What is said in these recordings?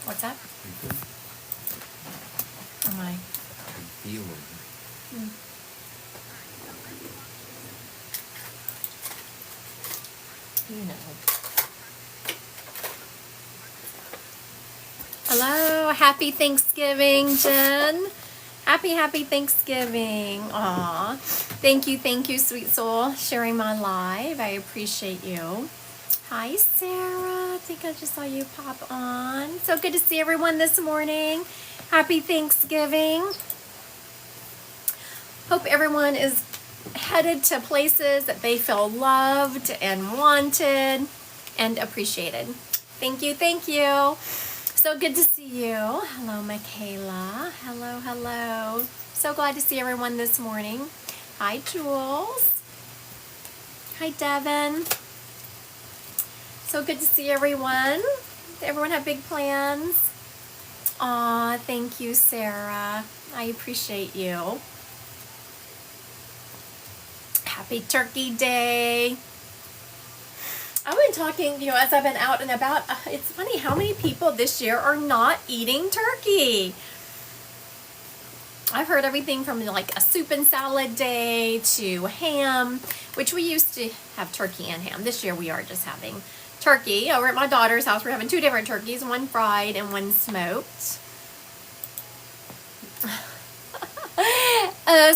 What's that? Am I? Feel You know. Hello, happy Thanksgiving, Jen. Happy Thanksgiving. Aw. Thank you, sweet soul, sharing my live. I appreciate you. Hi, Sarah. I think I just saw you pop on. So good to see everyone this morning. Happy Thanksgiving. Hope everyone is headed to places that they feel loved and wanted and appreciated. Thank you. So good to see you. Hello, Michaela. Hello. So glad to see everyone this morning. Hi, Jules. Hi, Devin. So good to see everyone. Everyone have big plans? Aw, thank you, Sarah. I appreciate you. Happy Turkey Day. I've been talking, as I've been out and about, it's funny how many people this year are not eating turkey. I've heard everything from like a soup and salad day to ham, which we used to have turkey and ham. This year we are just having turkey. Over at my daughter's house, we're having two different turkeys, one fried and one smoked.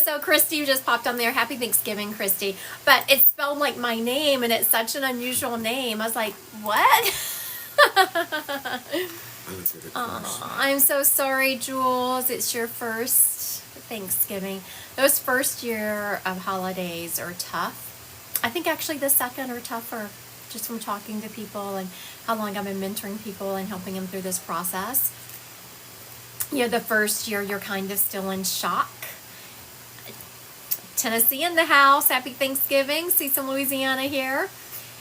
So Christy just popped on there. Happy Thanksgiving, Christy. But it's spelled like my name, and it's such an unusual name. I was like, what? I'm so sorry, Jules. It's your first Thanksgiving. Those first year of holidays are tough. I think actually the second are tougher, just from talking to people and how long I've been mentoring people and helping them through this process. The first year you're kind of still in shock. Tennessee in the house. Happy Thanksgiving. See some Louisiana here.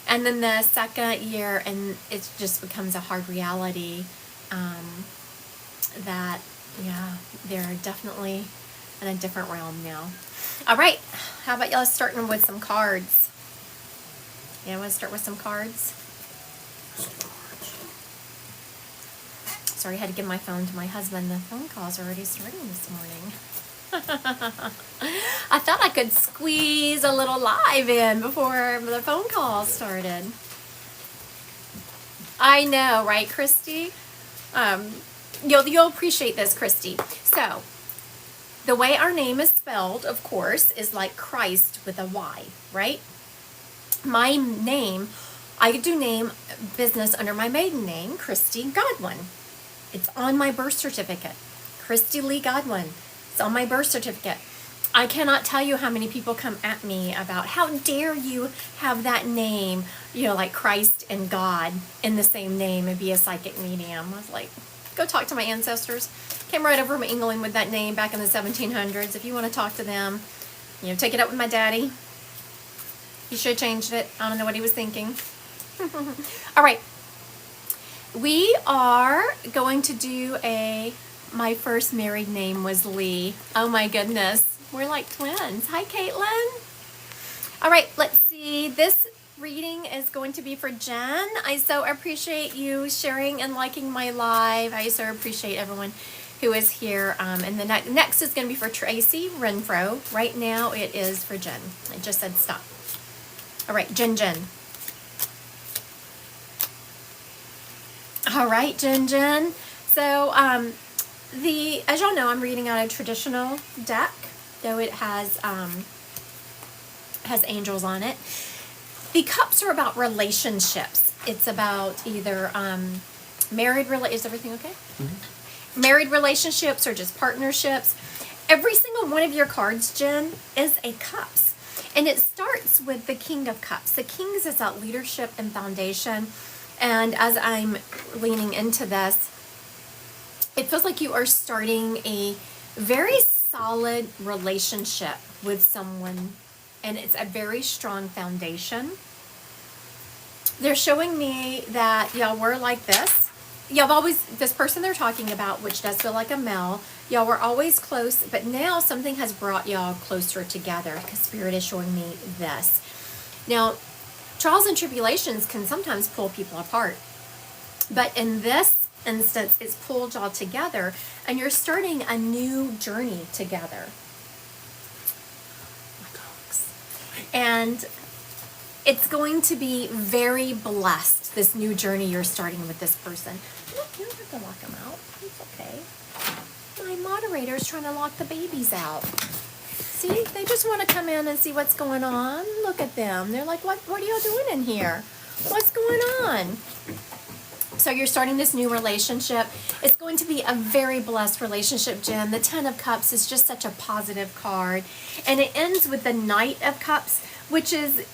And then the second year, and it just becomes a hard reality that, they're definitely in a different realm now. All right. How about y'all starting with some cards? Yeah, I want to start with some cards. Sorry, I had to give my phone to my husband. The phone calls are already starting this morning. I thought I could squeeze a little live in before the phone call started. I know, right, Christy? You'll appreciate this, Christy. So, the way our name is spelled, of course, is like Christ with a Y, right? My name, I do name business under my maiden name, Christy Godwin. It's on my birth certificate. Christy Lee Godwin. It's on my birth certificate. I cannot tell you how many people come at me about how dare you have that name, like Christ and God in the same name and be a psychic medium. I was like, go talk to my ancestors. Came right over from England with that name back in the 1700s. If you want to talk to them, take it up with my daddy. He should have changed it. I don't know what he was thinking. All right. We are going to do my first married name was Lee. Oh my goodness. We're like twins. Hi, Caitlin. All right, let's see. This reading is going to be for Jen. I so appreciate you sharing and liking my live. I so appreciate everyone who is here. And the next is going to be for Tracy Renfro. Right now it is for Jen. I just said stop. All right, Jen. All right, Jen. So, as y'all know, I'm reading out a traditional deck, though it has angels on it. The cups are about relationships. It's about either is everything okay? Mm-hmm. Married relationships or just partnerships. Every single one of your cards, Jen, is a cups. And it starts with the King of Cups. The Kings is about leadership and foundation. And as I'm leaning into this, it feels like you are starting a very solid relationship with someone, and it's a very strong foundation. They're showing me that y'all were like this. This person they're talking about, which does feel like a male, y'all were always close, but now something has brought y'all closer together because Spirit is showing me this. Now, trials and tribulations can sometimes pull people apart. But in this instance, it's pulled y'all together, and you're starting a new journey together. My dogs. And it's going to be very blessed, this new journey you're starting with this person. Look, you don't have to lock them out. It's okay. My moderator's trying to lock the babies out. See, they just want to come in and see what's going on. Look at them. They're like, what are you doing in here? What's going on? So you're starting this new relationship. It's going to be a very blessed relationship, Jen. The Ten of Cups is just such a positive card. And it ends with the Knight of Cups, which is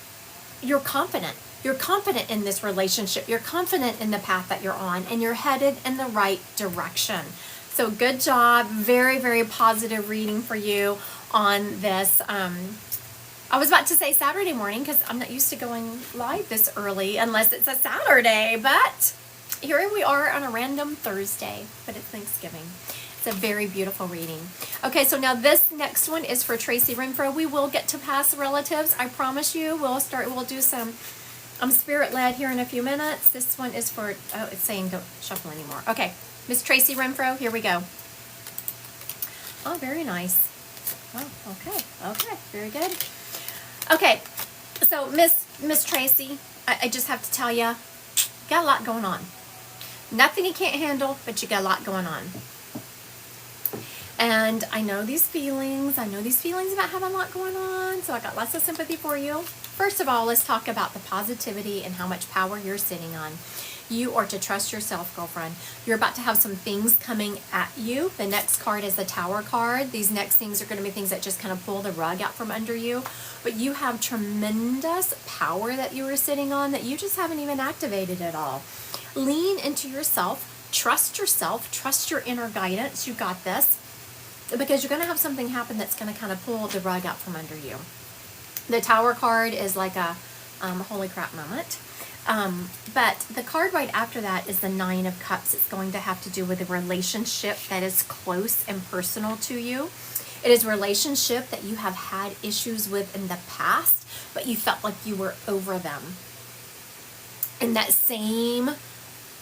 you're confident. You're confident in this relationship. You're confident in the path that you're on, and you're headed in the right direction. So good job. Very, very positive reading for you on this. I was about to say Saturday morning because I'm not used to going live this early unless it's a Saturday, but here we are on a random Thursday, but it's Thanksgiving. It's a very beautiful reading. Okay, so now this next one is for Tracy Renfro. We will get to past relatives. I promise you. We'll do some spirit-led here in a few minutes. This one is for, oh, it's saying don't shuffle anymore. Okay, Miss Tracy Renfro, here we go. Oh, very nice. Oh, okay, very good. Okay, so Miss Tracy, I just have to tell you, got a lot going on. Nothing you can't handle, but you got a lot going on. And I know these feelings about having a lot going on, so I got lots of sympathy for you. First of all, let's talk about the positivity and how much power you're sitting on. You are to trust yourself, girlfriend. You're about to have some things coming at you. The next card is the Tower card. These next things are going to be things that just kind of pull the rug out from under you. But you have tremendous power that you are sitting on that you just haven't even activated at all. Lean into yourself. Trust your inner guidance. You got this. Because you're going to have something happen that's going to kind of pull the rug out from under you. The Tower card is like a holy crap moment. But the card right after that is the Nine of Cups. It's going to have to do with a relationship that is close and personal to you. It is a relationship that you have had issues with in the past, but you felt like you were over them. And that same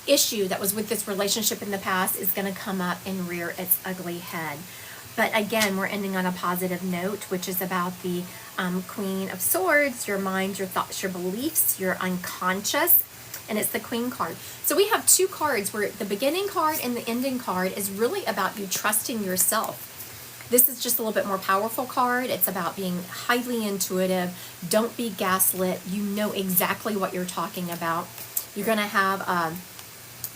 issue that was with this relationship in the past is going to come up and rear its ugly head. But again, we're ending on a positive note, which is about the Queen of Swords, your mind, your thoughts, your beliefs, your unconscious, and it's the Queen card. So we have two cards where the beginning card and the ending card is really about you trusting yourself. This is just a little bit more powerful card. It's about being highly intuitive. Don't be gaslit. You know exactly what you're talking about. You're going to have a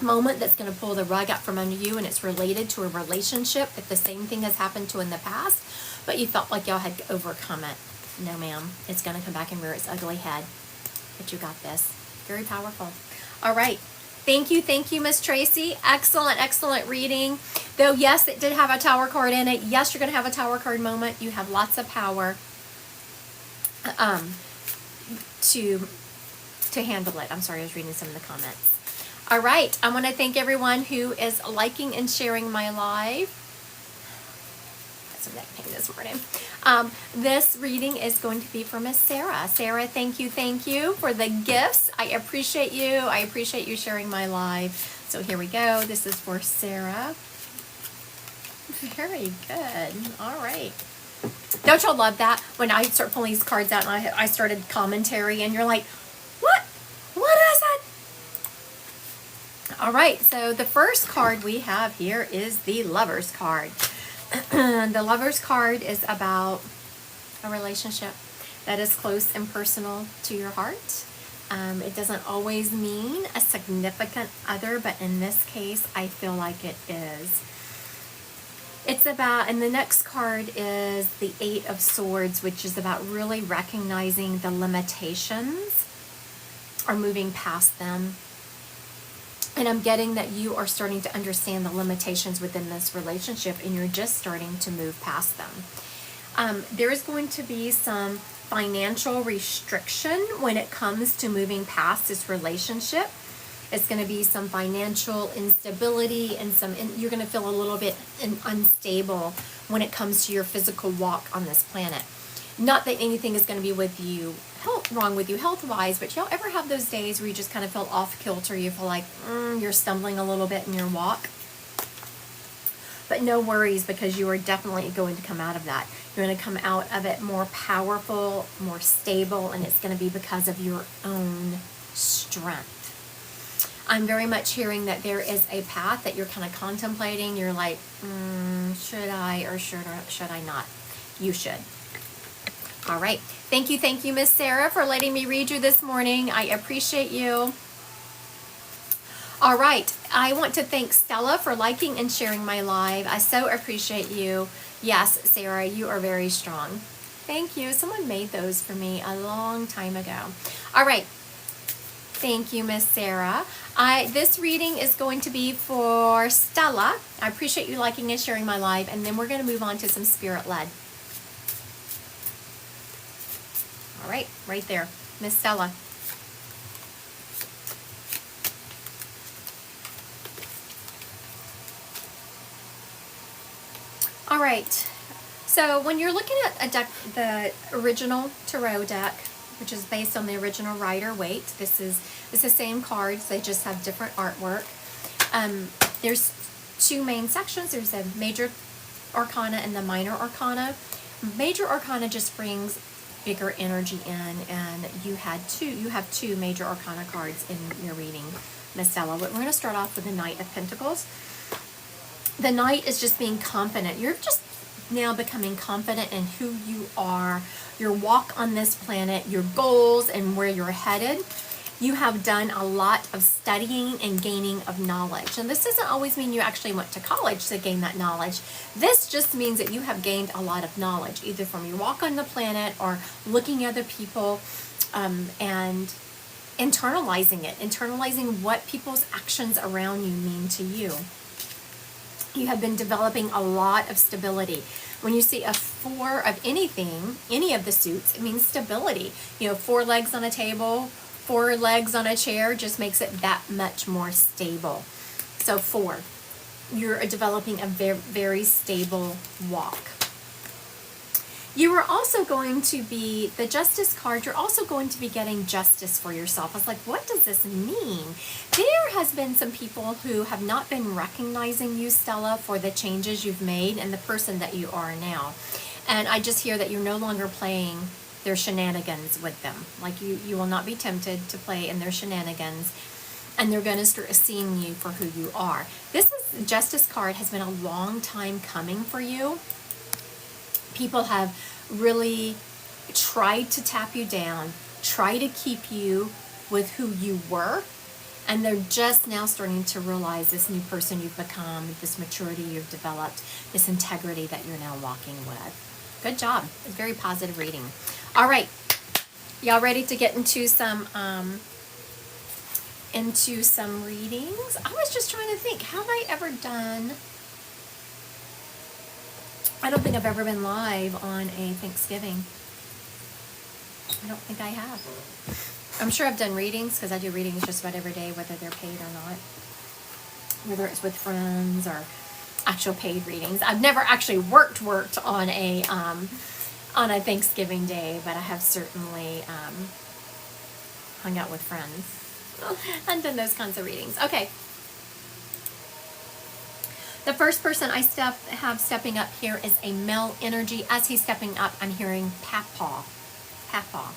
moment that's going to pull the rug out from under you, and it's related to a relationship that the same thing has happened to in the past, but you felt like y'all had overcome it. No, ma'am. It's going to come back and rear its ugly head. But you got this. Very powerful. All right. Thank you, Miss Tracy. Excellent reading. Though, yes, it did have a Tower card in it. Yes, you're going to have a Tower card moment. You have lots of power to handle it. I'm sorry, I was reading some of the comments. All right, I want to thank everyone who is liking and sharing my live. Got some neck pain this morning. This reading is going to be for Miss Sarah. Sarah, thank you for the gifts. I appreciate you. I appreciate you sharing my live. So here we go. This is for Sarah. Very good. All right. Don't y'all love that when I start pulling these cards out and I started commentary and you're like, what? What is it? All right, so the first card we have here is the Lover's card. The Lover's card is about a relationship that is close and personal to your heart. It doesn't always mean a significant other, but in this case, I feel like it is. It's about, and the next card is the Eight of Swords, which is about really recognizing the limitations or moving past them. And I'm getting that you are starting to understand the limitations within this relationship and you're just starting to move past them. There is going to be some financial restriction when it comes to moving past this relationship. It's going to be some financial instability and you're going to feel a little bit unstable when it comes to your physical walk on this planet. Not that anything is going to be wrong with you health-wise, but y'all ever have those days where you just kind of feel off kilter? You feel like you're stumbling a little bit in your walk? But no worries, because you are definitely going to come out of that. You're going to come out of it more powerful, more stable, and it's going to be because of your own strength. I'm very much hearing that there is a path that you're kind of contemplating. You're like, should I or should I not? You should. All right. Thank you, Miss Sarah, for letting me read you this morning. I appreciate you. All right. I want to thank Stella for liking and sharing my live. I so appreciate you. Yes, Sarah, you are very strong. Thank you. Someone made those for me a long time ago. All right. Thank you, Miss Sarah. This reading is going to be for Stella. I appreciate you liking and sharing my live, and then we're going to move on to some spirit-led. All right, right there, Miss Stella. All right, so when you're looking at a deck, the original tarot deck, which is based on the original Rider-Waite, it's the same cards, they just have different artwork. There's two main sections. There's a major arcana and the minor arcana. Major arcana just brings bigger energy in, and you have two major arcana cards in your reading, Miss Stella. We're going to start off with the Knight of Pentacles. The Knight is just being confident. You're just now becoming confident in who you are, your walk on this planet, your goals, and where you're headed. You have done a lot of studying and gaining of knowledge. And this doesn't always mean you actually went to college to gain that knowledge. This just means that you have gained a lot of knowledge, either from your walk on the planet or looking at other people and internalizing it, internalizing what people's actions around you mean to you. You have been developing a lot of stability. When you see a 4 of anything, any of the suits, it means stability. 4 legs on a table, 4 legs on a chair just makes it that much more stable. So 4, you're developing a very, very stable walk. You are also going to be, the Justice card, you're also going to be getting justice for yourself. I was like, what does this mean? There has been some people who have not been recognizing you, Stella, for the changes you've made and the person that you are now. And I just hear that you're no longer playing their shenanigans with them. Like you will not be tempted to play in their shenanigans, and they're going to start seeing you for who you are. Justice card has been a long time coming for you. People have really tried to tap you down, try to keep you with who you were, and they're just now starting to realize this new person you've become, this maturity you've developed, this integrity that you're now walking with. Good job. It's a very positive reading. All right. Y'all ready to get into some readings? I was just trying to think, have I ever done... I don't think I've ever been live on a Thanksgiving. I don't think I have. I'm sure I've done readings, because I do readings just about every day, whether they're paid or not. Whether it's with friends or actual paid readings. I've never actually worked on a Thanksgiving day, but I have certainly hung out with friends and done those kinds of readings. Okay. The first person I have stepping up here is a male energy. As he's stepping up, I'm hearing Papa. Papa.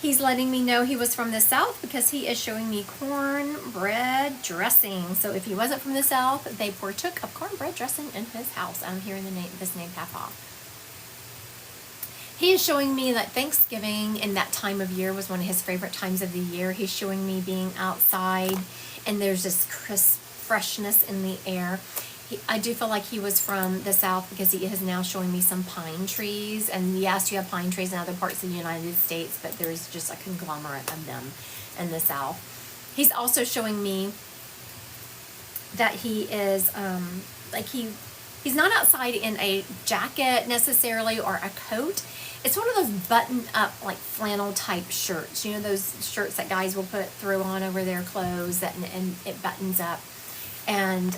He's letting me know he was from the South because he is showing me cornbread dressing. So if he wasn't from the South, they partook of cornbread dressing in his house. I'm hearing this name Papa. He is showing me that Thanksgiving and that time of year was one of his favorite times of the year. He's showing me being outside, and there's this crisp freshness in the air. I do feel like he was from the South because he is now showing me some pine trees. And yes, you have pine trees in other parts of the United States, but there's just a conglomerate of them in the South. He's also showing me that he is, he's not outside in a jacket necessarily or a coat. It's one of those button-up, like flannel type shirts. You know, those shirts that guys will throw on over their clothes and it buttons up. And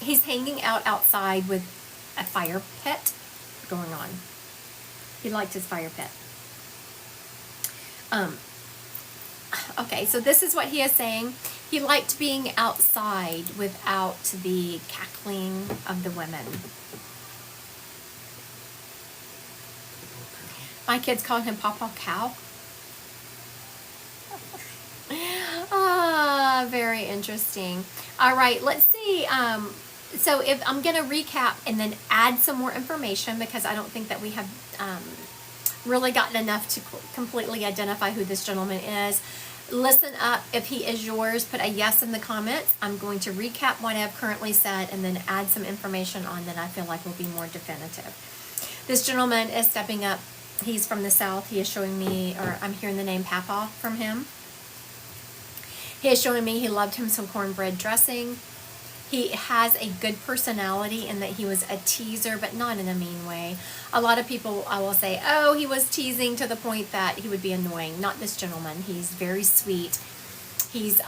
he's hanging outside with a fire pit going on. He liked his fire pit. Okay, so this is what he is saying. He liked being outside without the cackling of the women. My kids call him Papa Cow. Very interesting. All right, let's see. So if I'm going to recap and then add some more information, because I don't think that we have really gotten enough to completely identify who this gentleman is. Listen up. If he is yours, put a yes in the comments. I'm going to recap what I've currently said and then add some information on that I feel like will be more definitive. This gentleman is stepping up. He's from the South. He is showing me, or I'm hearing the name Papa from him. He is showing me he loved him some cornbread dressing. He has a good personality in that he was a teaser, but not in a mean way. A lot of people, I will say, oh, he was teasing to the point that he would be annoying. Not this gentleman. He's very sweet. He's,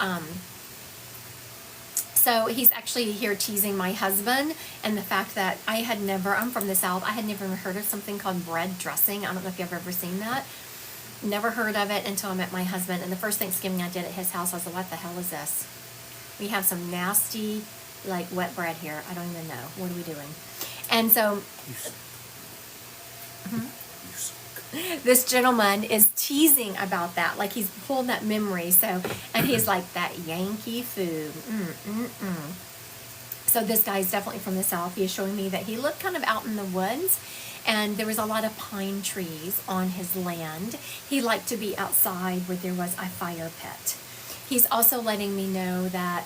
so he's actually here teasing my husband and the fact that I'm from the South, I had never heard of something called bread dressing. I don't know if you've ever seen that. Never heard of it until I met my husband. And the first Thanksgiving I did at his house, I was like, what the hell is this? We have some nasty, like, wet bread here. I don't even know. What are we doing? And so this gentleman is teasing about that. Like, he's pulling that memory. So, and he's like, that Yankee food. So this guy's definitely from the South. He is showing me that he lived kind of out in the woods. And there was a lot of pine trees on his land. He liked to be outside where there was a fire pit. He's also letting me know that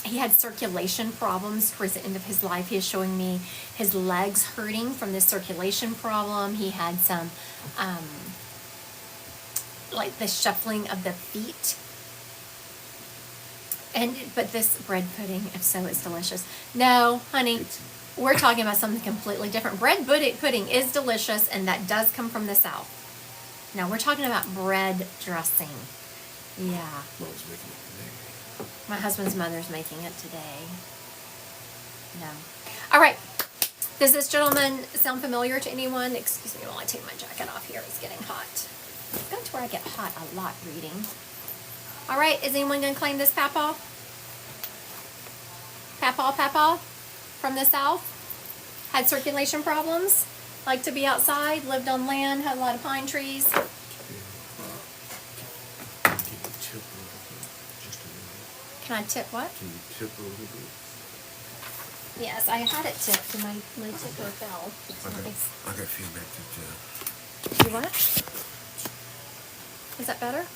he had circulation problems towards the end of his life. He is showing me his legs hurting from this circulation problem. He had some, like the shuffling of the feet. But this bread pudding, if so, is delicious. No, honey, we're talking about something completely different. Bread pudding is delicious, and that does come from the South. Now, we're talking about bread dressing. Yeah. Mom's making it today. My husband's mother's making it today. No. All right. Does this gentleman sound familiar to anyone? Excuse me while I take my jacket off here. It's getting hot. I've got to where I get hot a lot reading. All right. Is anyone going to claim this Papa? Papa from the South? Had circulation problems? Liked to be outside? Lived on land? Had a lot of pine trees? Can I tip what? Can you tip a little bit? Yes, I had it tipped and my tipper fell. I got feedback that You what? Is that better?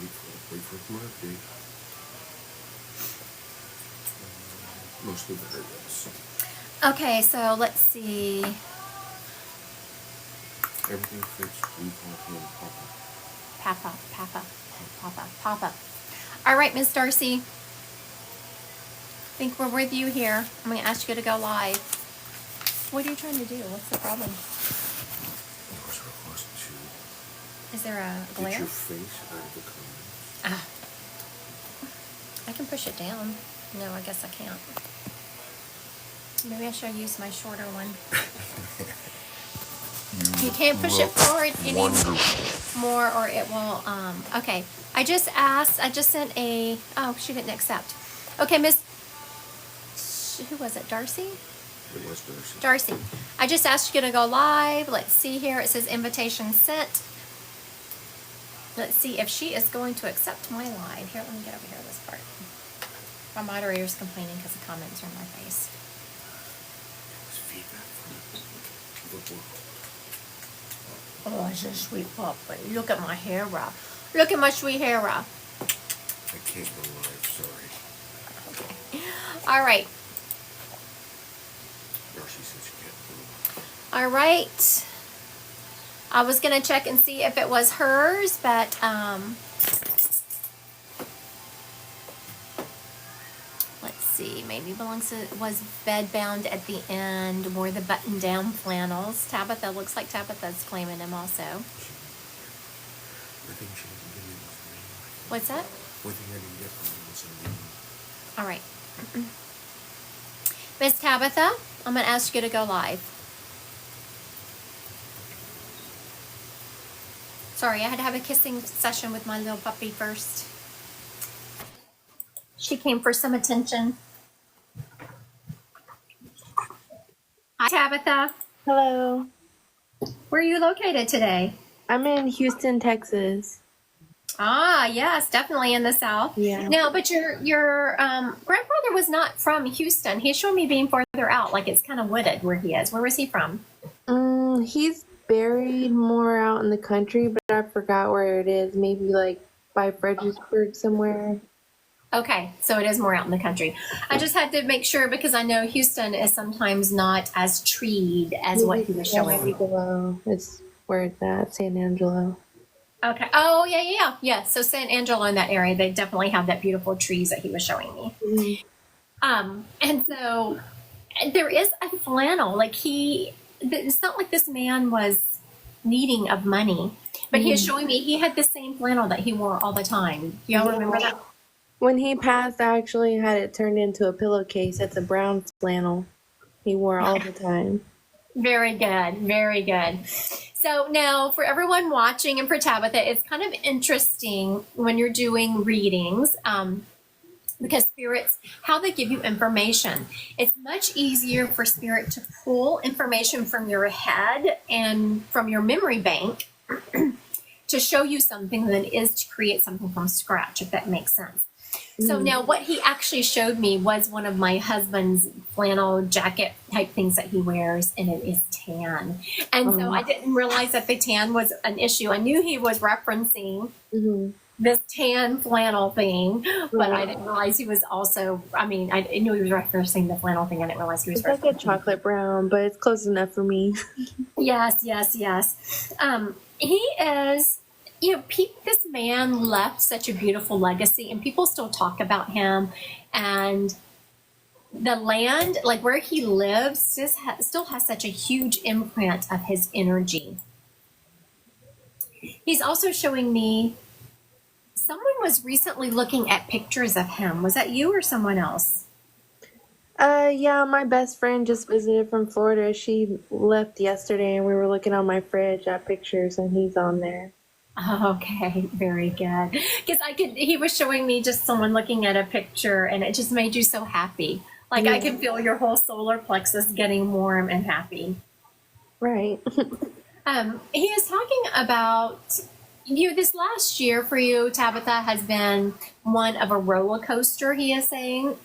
wait for it to be. Mostly better, yes. Okay, so let's see. Everything fits. We call him Papa. Papa. All right, Miss Darcy. I think we're with you here. I'm going to ask you to go live. What are you trying to do? What's the problem? Yours are close to. Is there a Get glare? your face out of the comments. I can push it down. No, I guess I can't. Maybe I should use my shorter one. You can't push it forward anymore or it will, okay. I just sent oh, she didn't accept. Okay, who was it, Darcy? It was Darcy. Darcy, I just asked you to go live. Let's see here. It says invitation sent. Let's see if she is going to accept my live. Here, let me get over here this part. My moderator's complaining because the comments are in my face. It was feedback from the world. Oh, it's a sweet puppy. Look at my hair wrap. Look at my sweet hair wrap. I can't go live, sorry. Okay. All right. Darcy said she can't go live. All right. I was going to check and see if it was hers, but let's see. Maybe was bed bound at the end. Wore the button down flannels. Tabitha looks like Tabitha's claiming him also. I think she didn't give me enough. What's that? One thing I didn't get from her was a name. All right. Miss Tabitha, I'm going to ask you to go live. Sorry, I had to have a kissing session with my little puppy first. She came for some attention. Hi, Tabitha. Hello. Where are you located today? I'm in Houston, Texas. Ah, yes, definitely in the South. Yeah. Now, but your grandfather was not from Houston. He showed me being farther out, like it's kind of wooded where he is. Where was he from? He's buried more out in the country, but I forgot where it is. Maybe like by Fredericksburg somewhere. Okay, so it is more out in the country. I just had to make sure because I know Houston is sometimes not as treed as what he was showing me. It's where it's at, San Angelo. Okay. Oh, yeah. So San Angelo in that area, they definitely have that beautiful trees that he was showing me. Mm-hmm. And so there is a flannel. Like it's not like this man was needing of money, but he is showing me he had the same flannel that he wore all the time. Y'all remember that? When he passed, I actually had it turned into a pillowcase. It's a brown flannel he wore all the time. Very good. Very good. So now for everyone watching and for Tabitha, it's kind of interesting when you're doing readings because spirits, how they give you information. It's much easier for spirit to pull information from your head and from your memory bank to show you something than it is to create something from scratch, if that makes sense. So now what he actually showed me was one of my husband's flannel jacket type things that he wears, and it is tan. And so I didn't realize that the tan was an issue. I knew he was referencing this tan flannel thing, but I didn't realize he was also, I knew he was referencing the flannel thing. I didn't realize he was It's like a chocolate brown, but it's close enough for me. Yes. He is... this man left such a beautiful legacy, and people still talk about him. And the land, like where he lives, still has such a huge imprint of his energy. He's also showing me someone was recently looking at pictures of him. Was that you or someone else? Yeah, my best friend just visited from Florida. She left yesterday, and we were looking on my fridge at pictures, and he's on there. Okay, very good. Because he was showing me just someone looking at a picture, and it just made you so happy. Like I can feel your whole solar plexus getting warm and happy. Right. He is talking about this last year for you, Tabitha, has been one of a roller coaster. He is saying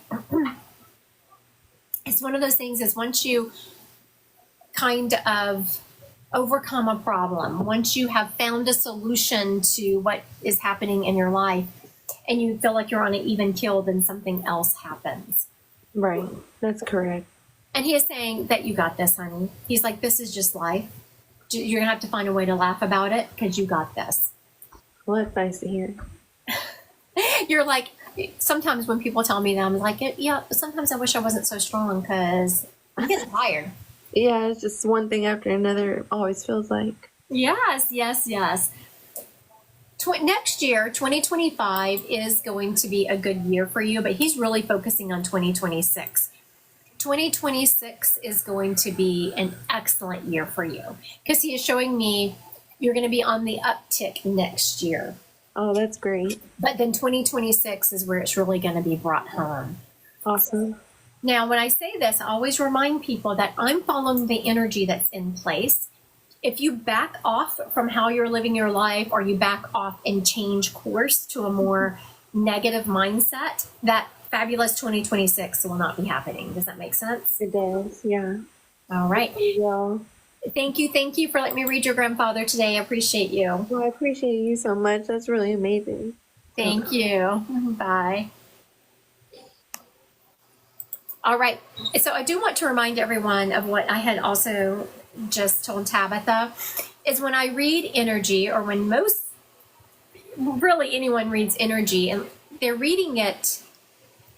it's one of those things. Is once you kind of overcome a problem, once you have found a solution to what is happening in your life and you feel like you're on an even keel, then something else happens. Right. That's correct. And he is saying that you got this, honey. He's like, this is just life. You're going to have to find a way to laugh about it because you got this. Well, that's nice to hear. You're like, sometimes when people tell me that, I'm like, yeah, sometimes I wish I wasn't so strong because I'm getting tired. Yeah, it's just one thing after another, it always feels like. Yes. Next year, 2025, is going to be a good year for you, but he's really focusing on 2026. 2026 is going to be an excellent year for you because he is showing me you're going to be on the uptick next year. Oh, that's great. But then 2026 is where it's really going to be brought home. Awesome. Now, when I say this, I always remind people that I'm following the energy that's in place. If you back off from how you're living your life, or you back off and change course to a more negative mindset, that fabulous 2026 will not be happening. Does that make sense? It does, yeah. All right. Yeah. Thank you for letting me read your grandfather today. I appreciate you. Well, I appreciate you so much. That's really amazing. Thank you. Bye. All right. So I do want to remind everyone of what I had also just told Tabitha, is when I read energy, or when really anyone reads energy, and they're reading it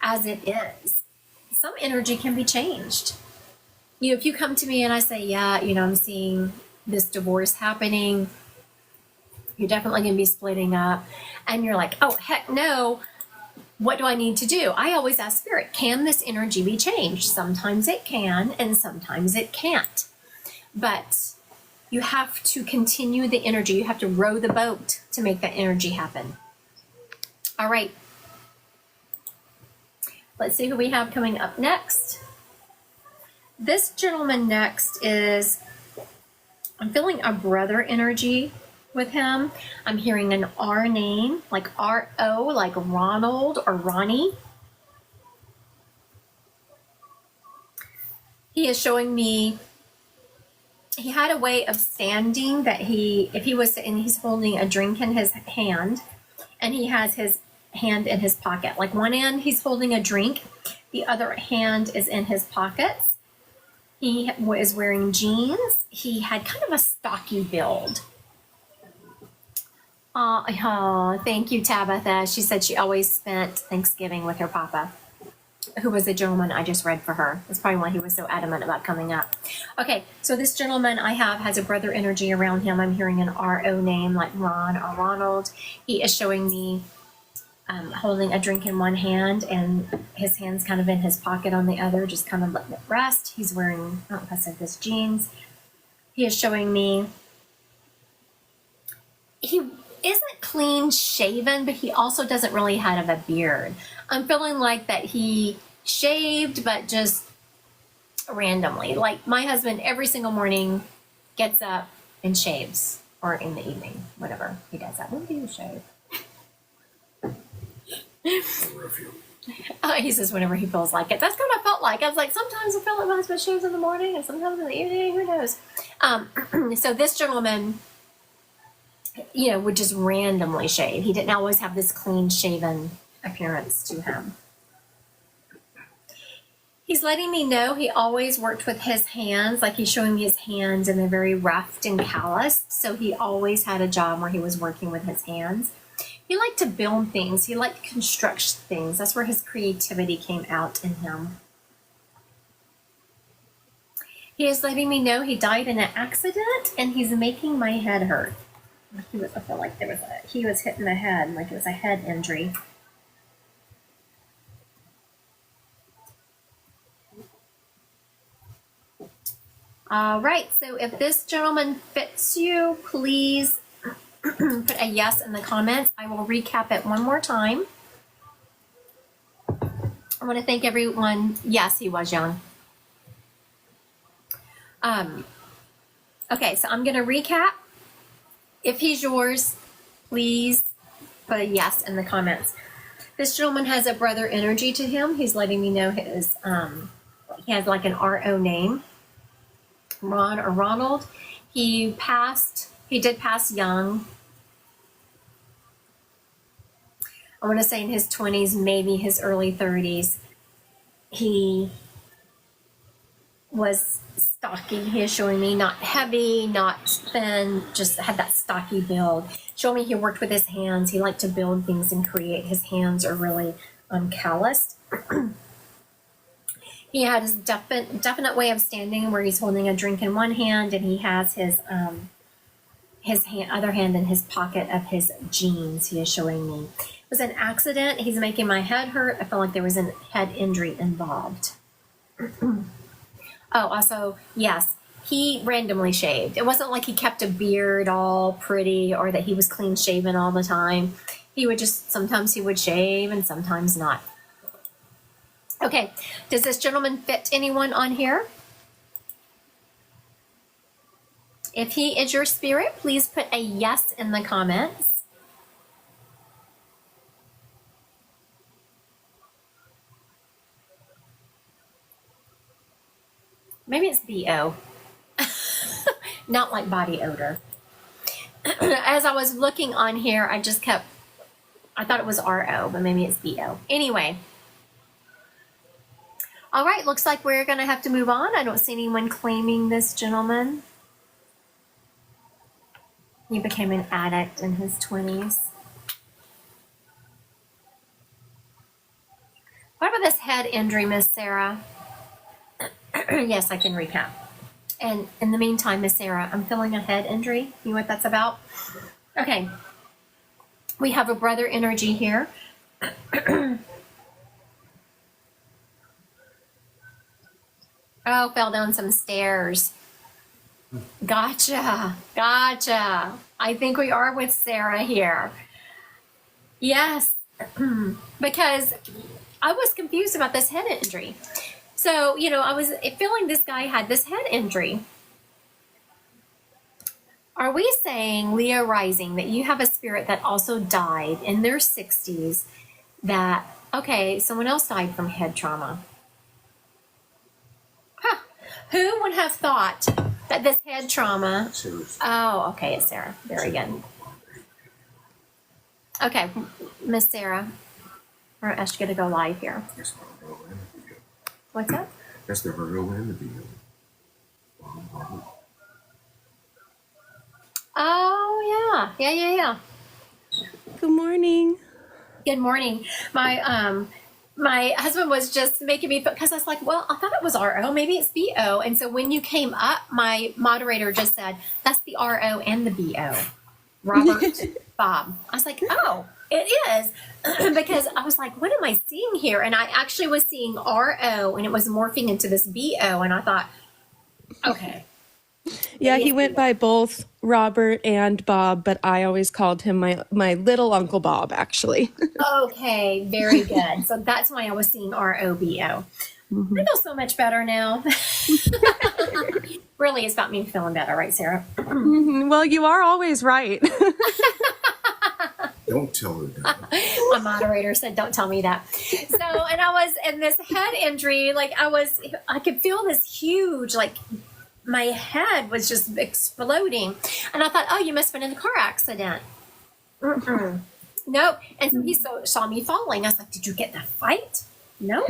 as it is, some energy can be changed. If you come to me and I say, yeah, I'm seeing this divorce happening, you're definitely going to be splitting up, and you're like, oh, heck no, what do I need to do? I always ask Spirit, can this energy be changed? Sometimes it can, and sometimes it can't. But you have to continue the energy. You have to row the boat to make that energy happen. All right. Let's see who we have coming up next. This gentleman next is, I'm feeling a brother energy with him. I'm hearing an R name, like R-O, like Ronald or Ronnie. He is showing me, he had a way of standing that if he was, and he's holding a drink in his hand, and he has his hand in his pocket. Like one hand, he's holding a drink. The other hand is in his pockets. He was wearing jeans. He had kind of a stocky build. Oh, thank you, Tabitha. She said she always spent Thanksgiving with her papa, who was the gentleman I just read for her. That's probably why he was so adamant about coming up. Okay, so this gentleman I have has a brother energy around him. I'm hearing an R-O name like Ron or Ronald. He is showing me holding a drink in one hand and his hand's kind of in his pocket on the other, just kind of letting it rest. He's wearing, I don't know if I said this, jeans. He is showing me, he isn't clean shaven, but he also doesn't really have a beard. I'm feeling like that he shaved, but just randomly. Like my husband every single morning gets up and shaves, or in the evening, whatever he does that. When do you shave? He says whenever he feels like it. That's kind of felt like. I was like, sometimes I feel like my husband shaves in the morning and sometimes in the evening. Who knows? So this gentleman, would just randomly shave. He didn't always have this clean shaven appearance to him. He's letting me know he always worked with his hands. Like he's showing me his hands and they're very roughed and calloused. So he always had a job where he was working with his hands. He liked to build things. He liked to construct things. That's where his creativity came out in him. He is letting me know he died in an accident and he's making my head hurt. I feel like he was hit in the head, like it was a head injury. All right, so if this gentleman fits you, please put a yes in the comments. I will recap it one more time. I want to thank everyone. Yes, he was young. Okay, so I'm going to recap. If he's yours, please put a yes in the comments. This gentleman has a brother energy to him. He's letting me know his, he has like an R-O name, Ron or Ronald. He did pass young. I want to say in his 20s, maybe his early 30s. He was stocky. He is showing me not heavy, not thin, just had that stocky build. Showing me he worked with his hands. He liked to build things and create. His hands are really calloused. He had his definite way of standing where he's holding a drink in one hand and he has his other hand in his pocket of his jeans. He is showing me. It was an accident. He's making my head hurt. I felt like there was a head injury involved. Oh, also, yes, he randomly shaved. It wasn't like he kept a beard all pretty or that he was clean shaven all the time. He would sometimes he would shave and sometimes not. Okay, does this gentleman fit anyone on here? If he is your spirit, please put a yes in the comments. Maybe it's B-O. Not like body odor. As I was looking on here, I thought it was R-O, but maybe it's B-O. Anyway. All right, looks like we're going to have to move on. I don't see anyone claiming this gentleman. He became an addict in his 20s. What about this head injury, Miss Sarah? Yes, I can recap. And in the meantime, Miss Sarah, I'm feeling a head injury. You know what that's about? Okay. We have a brother energy here. Oh, fell down some stairs. Gotcha. Gotcha. I think we are with Sarah here. Yes. Because I was confused about this head injury. So, I was feeling this guy had this head injury. Are we saying, Leo Rising, that you have a spirit that also died in their 60s that, okay, someone else died from head trauma? Huh. Who would have thought that this head trauma... Oh, okay, it's Sarah. Very good. Okay, Miss Sarah, we're going to go live here. What's that? That's the Virgo and the Leo. Oh, yeah. Good morning. Good morning. My husband was just making me, because I was like, well, I thought it was RO, maybe it's BO. And so when you came up, my moderator just said, that's the RO and the BO. Robert Bob. I was like, oh, it is. Because I was like, what am I seeing here? And I actually was seeing RO and it was morphing into this BO. And I thought, okay. Yeah, he went by both Robert and Bob, but I always called him my little Uncle Bob, actually. Okay, very good. So that's why I was seeing ROBO. I feel so much better now. Really, it's about me feeling better, right, Sarah? Well, you are always right. Don't tell her that. My moderator said, don't tell me that. So, and I was in this head injury, like I could feel this huge, like my head was just exploding. And I thought, oh, you must have been in a car accident. Nope. And so he saw me falling. I was like, did you get in a fight? No.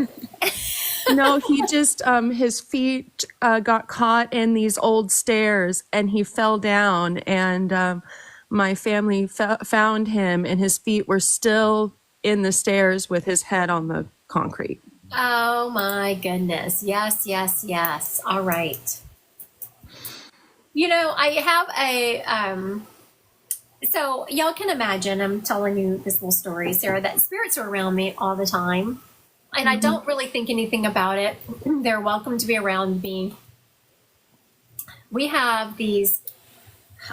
No, he just, his feet got caught in these old stairs and he fell down, and my family found him and his feet were still in the stairs with his head on the concrete. Oh my goodness. Yes. All right. I have so y'all can imagine, I'm telling you this little story, Sarah, that spirits are around me all the time. And I don't really think anything about it. They're welcome to be around me. We have these,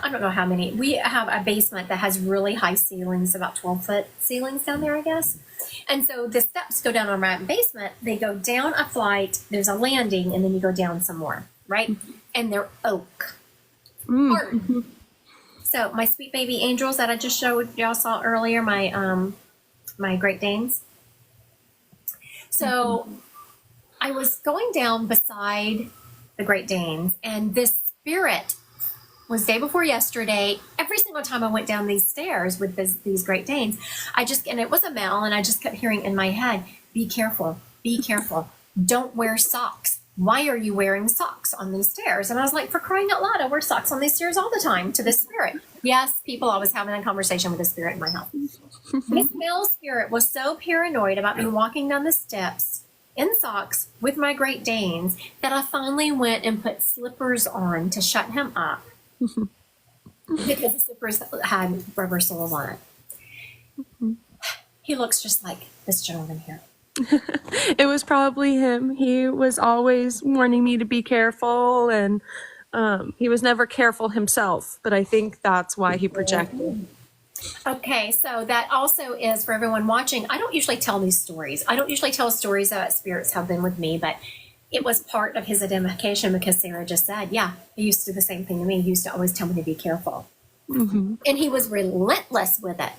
I don't know how many, we have a basement that has really high ceilings, about 12-foot ceilings down there, I guess. And so the steps go down on my basement. They go down a flight, there's a landing, and then you go down some more, right? And they're oak. Hard. So my sweet baby angels that I just showed, y'all saw earlier, my Great Danes. So I was going down beside the Great Danes, and this spirit was day before yesterday. Every single time I went down these stairs with these Great Danes, and it was a male, and I just kept hearing in my head, be careful, don't wear socks. Why are you wearing socks on these stairs? And I was like, for crying out loud, I wear socks on these stairs all the time to this spirit. Yes, people, I was having a conversation with the spirit in my house. This male spirit was so paranoid about me walking down the steps in socks with my Great Danes that I finally went and put slippers on to shut him up because the slippers had rubber soles on it. He looks just like this gentleman here. It was probably him. He was always warning me to be careful, and he was never careful himself, but I think that's why he projected. Okay, so that also is for everyone watching. I don't usually tell these stories. I don't usually tell stories that spirits have been with me, but it was part of his identification because Sarah just said, yeah, he used to do the same thing to me. He used to always tell me to be careful. And he was relentless with it.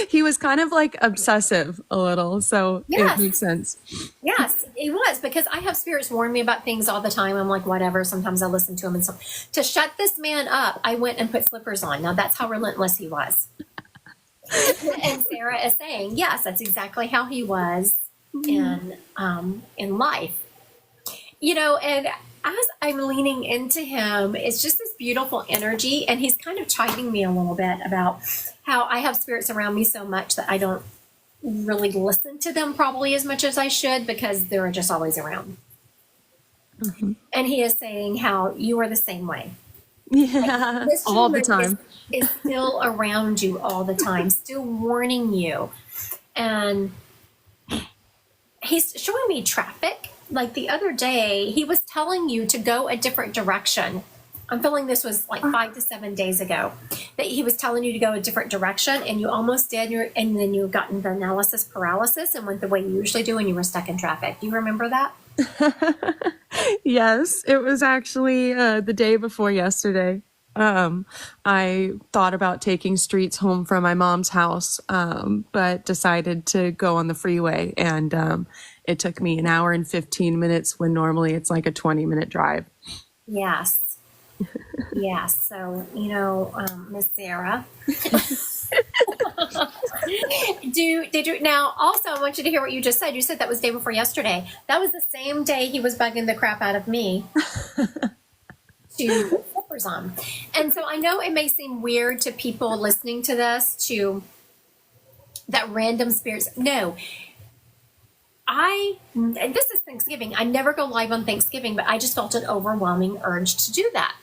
He was kind of like obsessive a little, so Yes. It makes sense. Yes, it was, because I have spirits warn me about things all the time. I'm like, whatever. Sometimes I listen to him. And so to shut this man up, I went and put slippers on. Now that's how relentless he was. And Sarah is saying, yes, that's exactly how he was in life. And as I'm leaning into him, it's just this beautiful energy. And he's kind of chiding me a little bit about how I have spirits around me so much that I don't really listen to them probably as much as I should because they're just always around. And he is saying how you are the same way. Yeah, This all the gentleman time. is still around you all the time, still warning you. And he's showing me traffic like the other day, he was telling you to go a different direction. I'm feeling this was like 5 to 7 days ago that he was telling you to go a different direction, and you almost did. And then you got into analysis paralysis and went the way you usually do, and you were stuck in traffic. Do you remember that? Yes, it was actually the day before yesterday. I thought about taking streets home from my mom's house, but decided to go on the freeway, and it took me an hour and 15 minutes when normally it's like a 20-minute drive. Yes. Yes. So, Miss Sarah, did you now also I want you to hear what you just said. You said that was day before yesterday. That was the same day he was bugging the crap out of me to put flippers on. And so I know it may seem weird to people listening to this to that random spirits. No. And this is Thanksgiving. I never go live on Thanksgiving, but I just felt an overwhelming urge to do that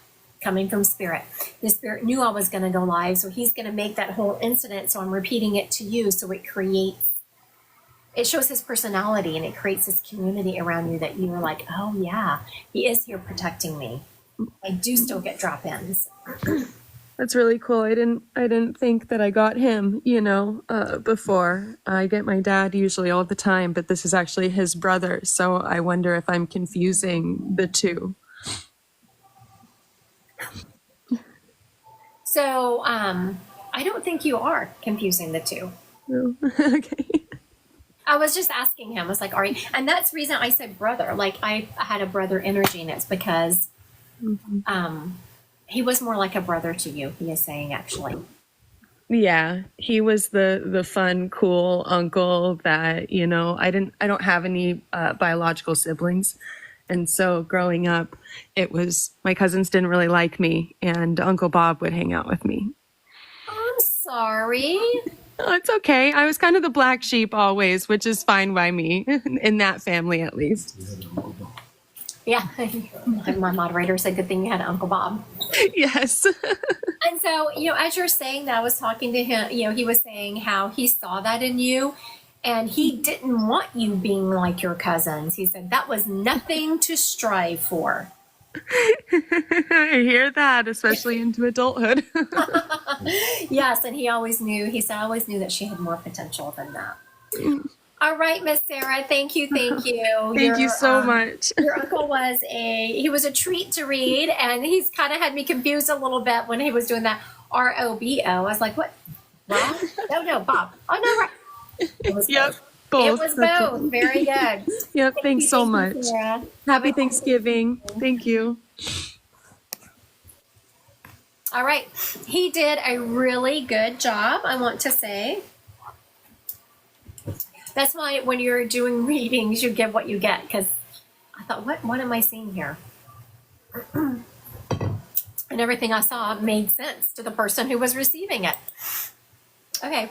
coming from Spirit. The Spirit knew I was going to go live, so he's going to make that whole incident. So I'm repeating it to you. So it shows his personality, and it creates this community around you that you're like, oh yeah, he is here protecting me. I do still get drop-ins. That's really cool. I didn't think that I got him, before. I get my dad usually all the time, but this is actually his brother. So I wonder if I'm confusing the two. So I don't think you are confusing the two. No. Okay. I was just asking him. I was like, "Are you?" And that's the reason I said brother. Like I had a brother energy, and it's because he was more like a brother to you. He is saying actually. Yeah, he was the fun, cool uncle that I don't have any biological siblings, and so growing up, it was my cousins didn't really like me, and Uncle Bob would hang out with me. I'm sorry. Oh, it's okay. I was kind of the black sheep always, which is fine by me in that family at least. Yeah, my moderator said, "Good thing you had Uncle Bob." Yes. And so, as you're saying that, I was talking to him. He was saying how he saw that in you, and he didn't want you being like your cousins. He said that was nothing to strive for. I hear that, especially into adulthood. Yes, and he always knew. He said, "I always knew that she had more potential than that." All right, Miss Sarah. Thank you. Thank you so much. Your uncle was a treat to read, and he's kind of had me confused a little bit when he was doing that ROBO. I was like, what? Rob? No, Bob. Oh, no, right. It was Yep, both. both. It was both. Very good. Yep, thanks so much. Sarah. Happy Thanksgiving. Thank you. All right. He did a really good job, I want to say. That's why when you're doing readings, you get what you get. Because I thought, what am I seeing here? And everything I saw made sense to the person who was receiving it. Okay.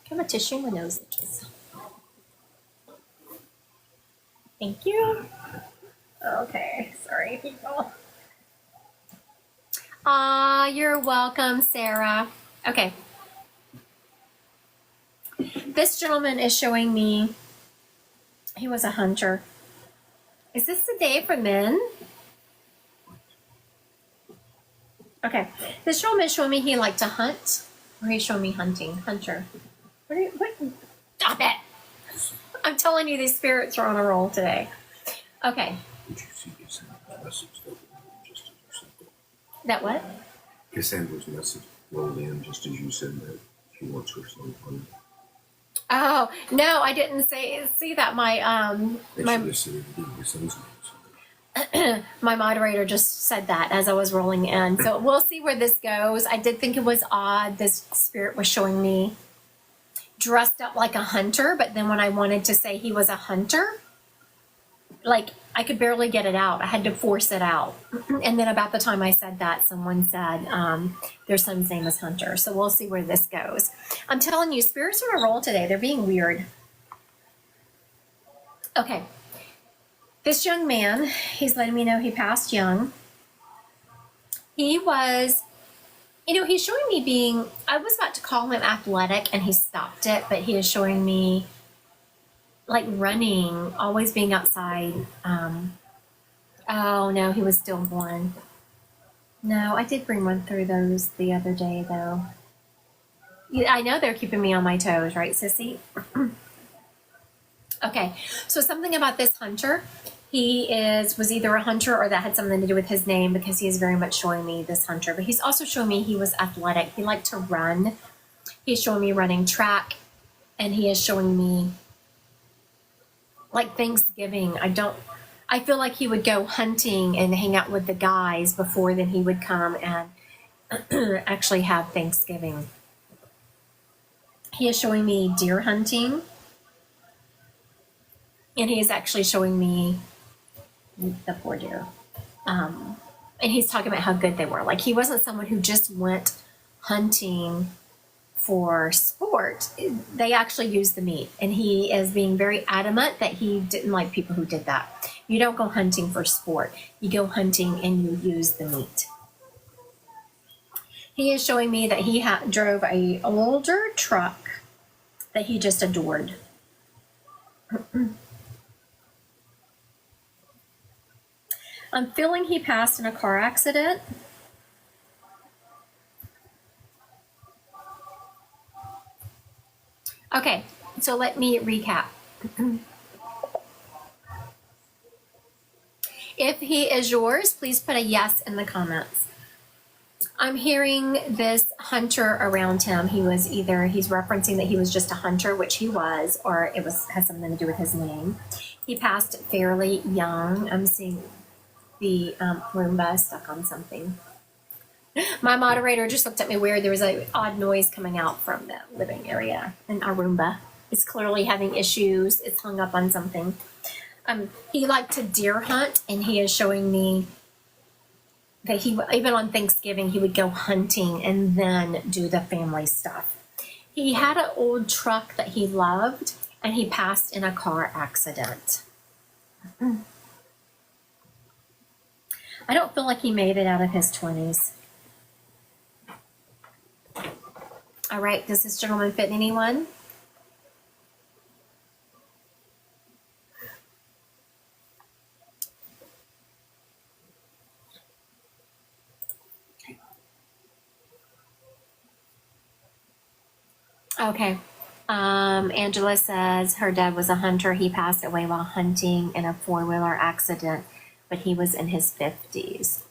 Come a tissue my nose itches. Thank you. Okay. Sorry, people. You're welcome, Sarah. Okay. This gentleman is showing me he was a hunter. Is this the day for men? Okay. This gentleman is showing me he liked to hunt, or he's showing me hunting. Hunter. What? Stop it. I'm telling you, these spirits are on a roll today. Okay. Did you see Cassandra's message that just as you said that? That what? Cassandra's message rolled in just as you said that she wants her son hunted. Oh no, I didn't see that. My moderator just said that as I was rolling in. So we'll see where this goes. I did think it was odd. This spirit was showing me dressed up like a hunter, but then when I wanted to say he was a hunter, like I could barely get it out. I had to force it out. And then about the time I said that, someone said their son's name is Hunter. So we'll see where this goes. I'm telling you, spirits are on a roll today. They're being weird. Okay. This young man, he's letting me know he passed young. He was, he's showing me I was about to call him athletic and he stopped it, but he is showing me like running, always being outside. Oh no, he was stillborn. No, I did bring one through those the other day though. Yeah, I know they're keeping me on my toes, right, Sissy? Okay, so something about this hunter. He was either a hunter or that had something to do with his name, because he is very much showing me this hunter. But he's also showing me he was athletic. He liked to run. He's showing me running track, and he is showing me like Thanksgiving. I feel like he would go hunting and hang out with the guys before then he would come and actually have Thanksgiving. He is showing me deer hunting, and he is actually showing me the poor deer. And he's talking about how good they were. Like, he wasn't someone who just went hunting for sport. They actually used the meat, and he is being very adamant that he didn't like people who did that. You don't go hunting for sport. You go hunting and you use the meat. He is showing me that he drove a older truck that he just adored. I'm feeling he passed in a car accident. Okay, so let me recap. If he is yours, please put a yes in the comments. I'm hearing this hunter around him. He's referencing that he was just a hunter, which he was, or has something to do with his name. He passed fairly young. I'm seeing the Roomba stuck on something. My moderator just looked at me weird. There was an odd noise coming out from the living area, and our Roomba is clearly having issues. It's hung up on something. He liked to deer hunt, and he is showing me that even on Thanksgiving, he would go hunting and then do the family stuff. He had an old truck that he loved, and he passed in a car accident. I don't feel like he made it out of his 20s. All right, does this gentleman fit anyone? Okay. Angela says her dad was a hunter. He passed away while hunting in a four-wheeler accident, but he was in his 50s.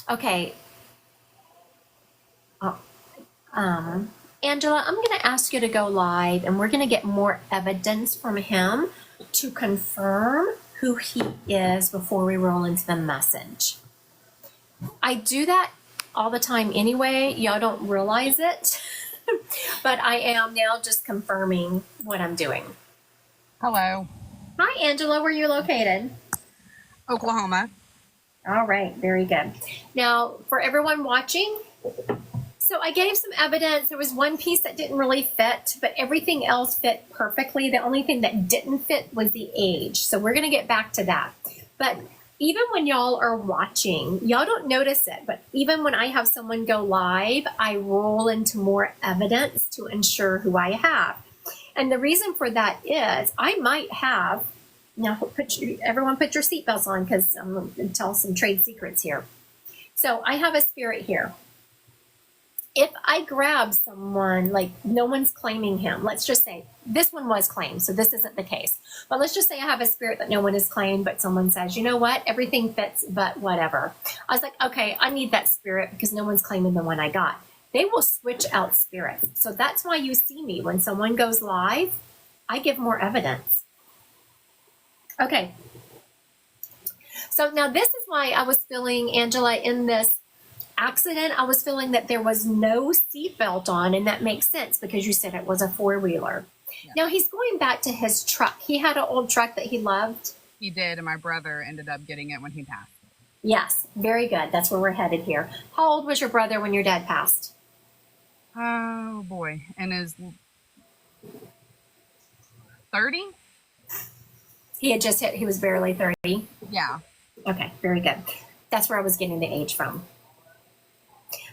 Okay. Angela, I'm going to ask you to go live, and we're going to get more evidence from him to confirm who he is before we roll into the message. I do that all the time anyway. Y'all don't realize it, but I am now just confirming what I'm doing. Hello. Hi, Angela. Where are you located? Oklahoma. All right. Very good. Now, for everyone watching, so I gave some evidence. There was one piece that didn't really fit, but everything else fit perfectly. The only thing that didn't fit was the age. So we're going to get back to that. But even when y'all are watching, y'all don't notice it, but even when I have someone go live, I roll into more evidence to ensure who I have. And the reason for that is I might have, now everyone put your seatbelts on, because I'm going to tell some trade secrets here. So I have a spirit here. If I grab someone, like no one's claiming him, let's just say this one was claimed, so this isn't the case. But let's just say I have a spirit that no one has claimed, but someone says, you know what, everything fits, but whatever. I was like, okay, I need that spirit because no one's claiming the one I got. They will switch out spirits. So that's why you see me when someone goes live, I give more evidence. Okay. So now this is why I was feeling, Angela, in this accident, I was feeling that there was no seatbelt on, and that makes sense because you said it was a four-wheeler. Yeah. Now he's going back to his truck. He had an old truck that he loved. He did, and my brother ended up getting it when he passed. Yes, very good. That's where we're headed here. How old was your brother when your dad passed? Oh boy, in his 30? He was barely 30. Yeah. Okay, very good. That's where I was getting the age from.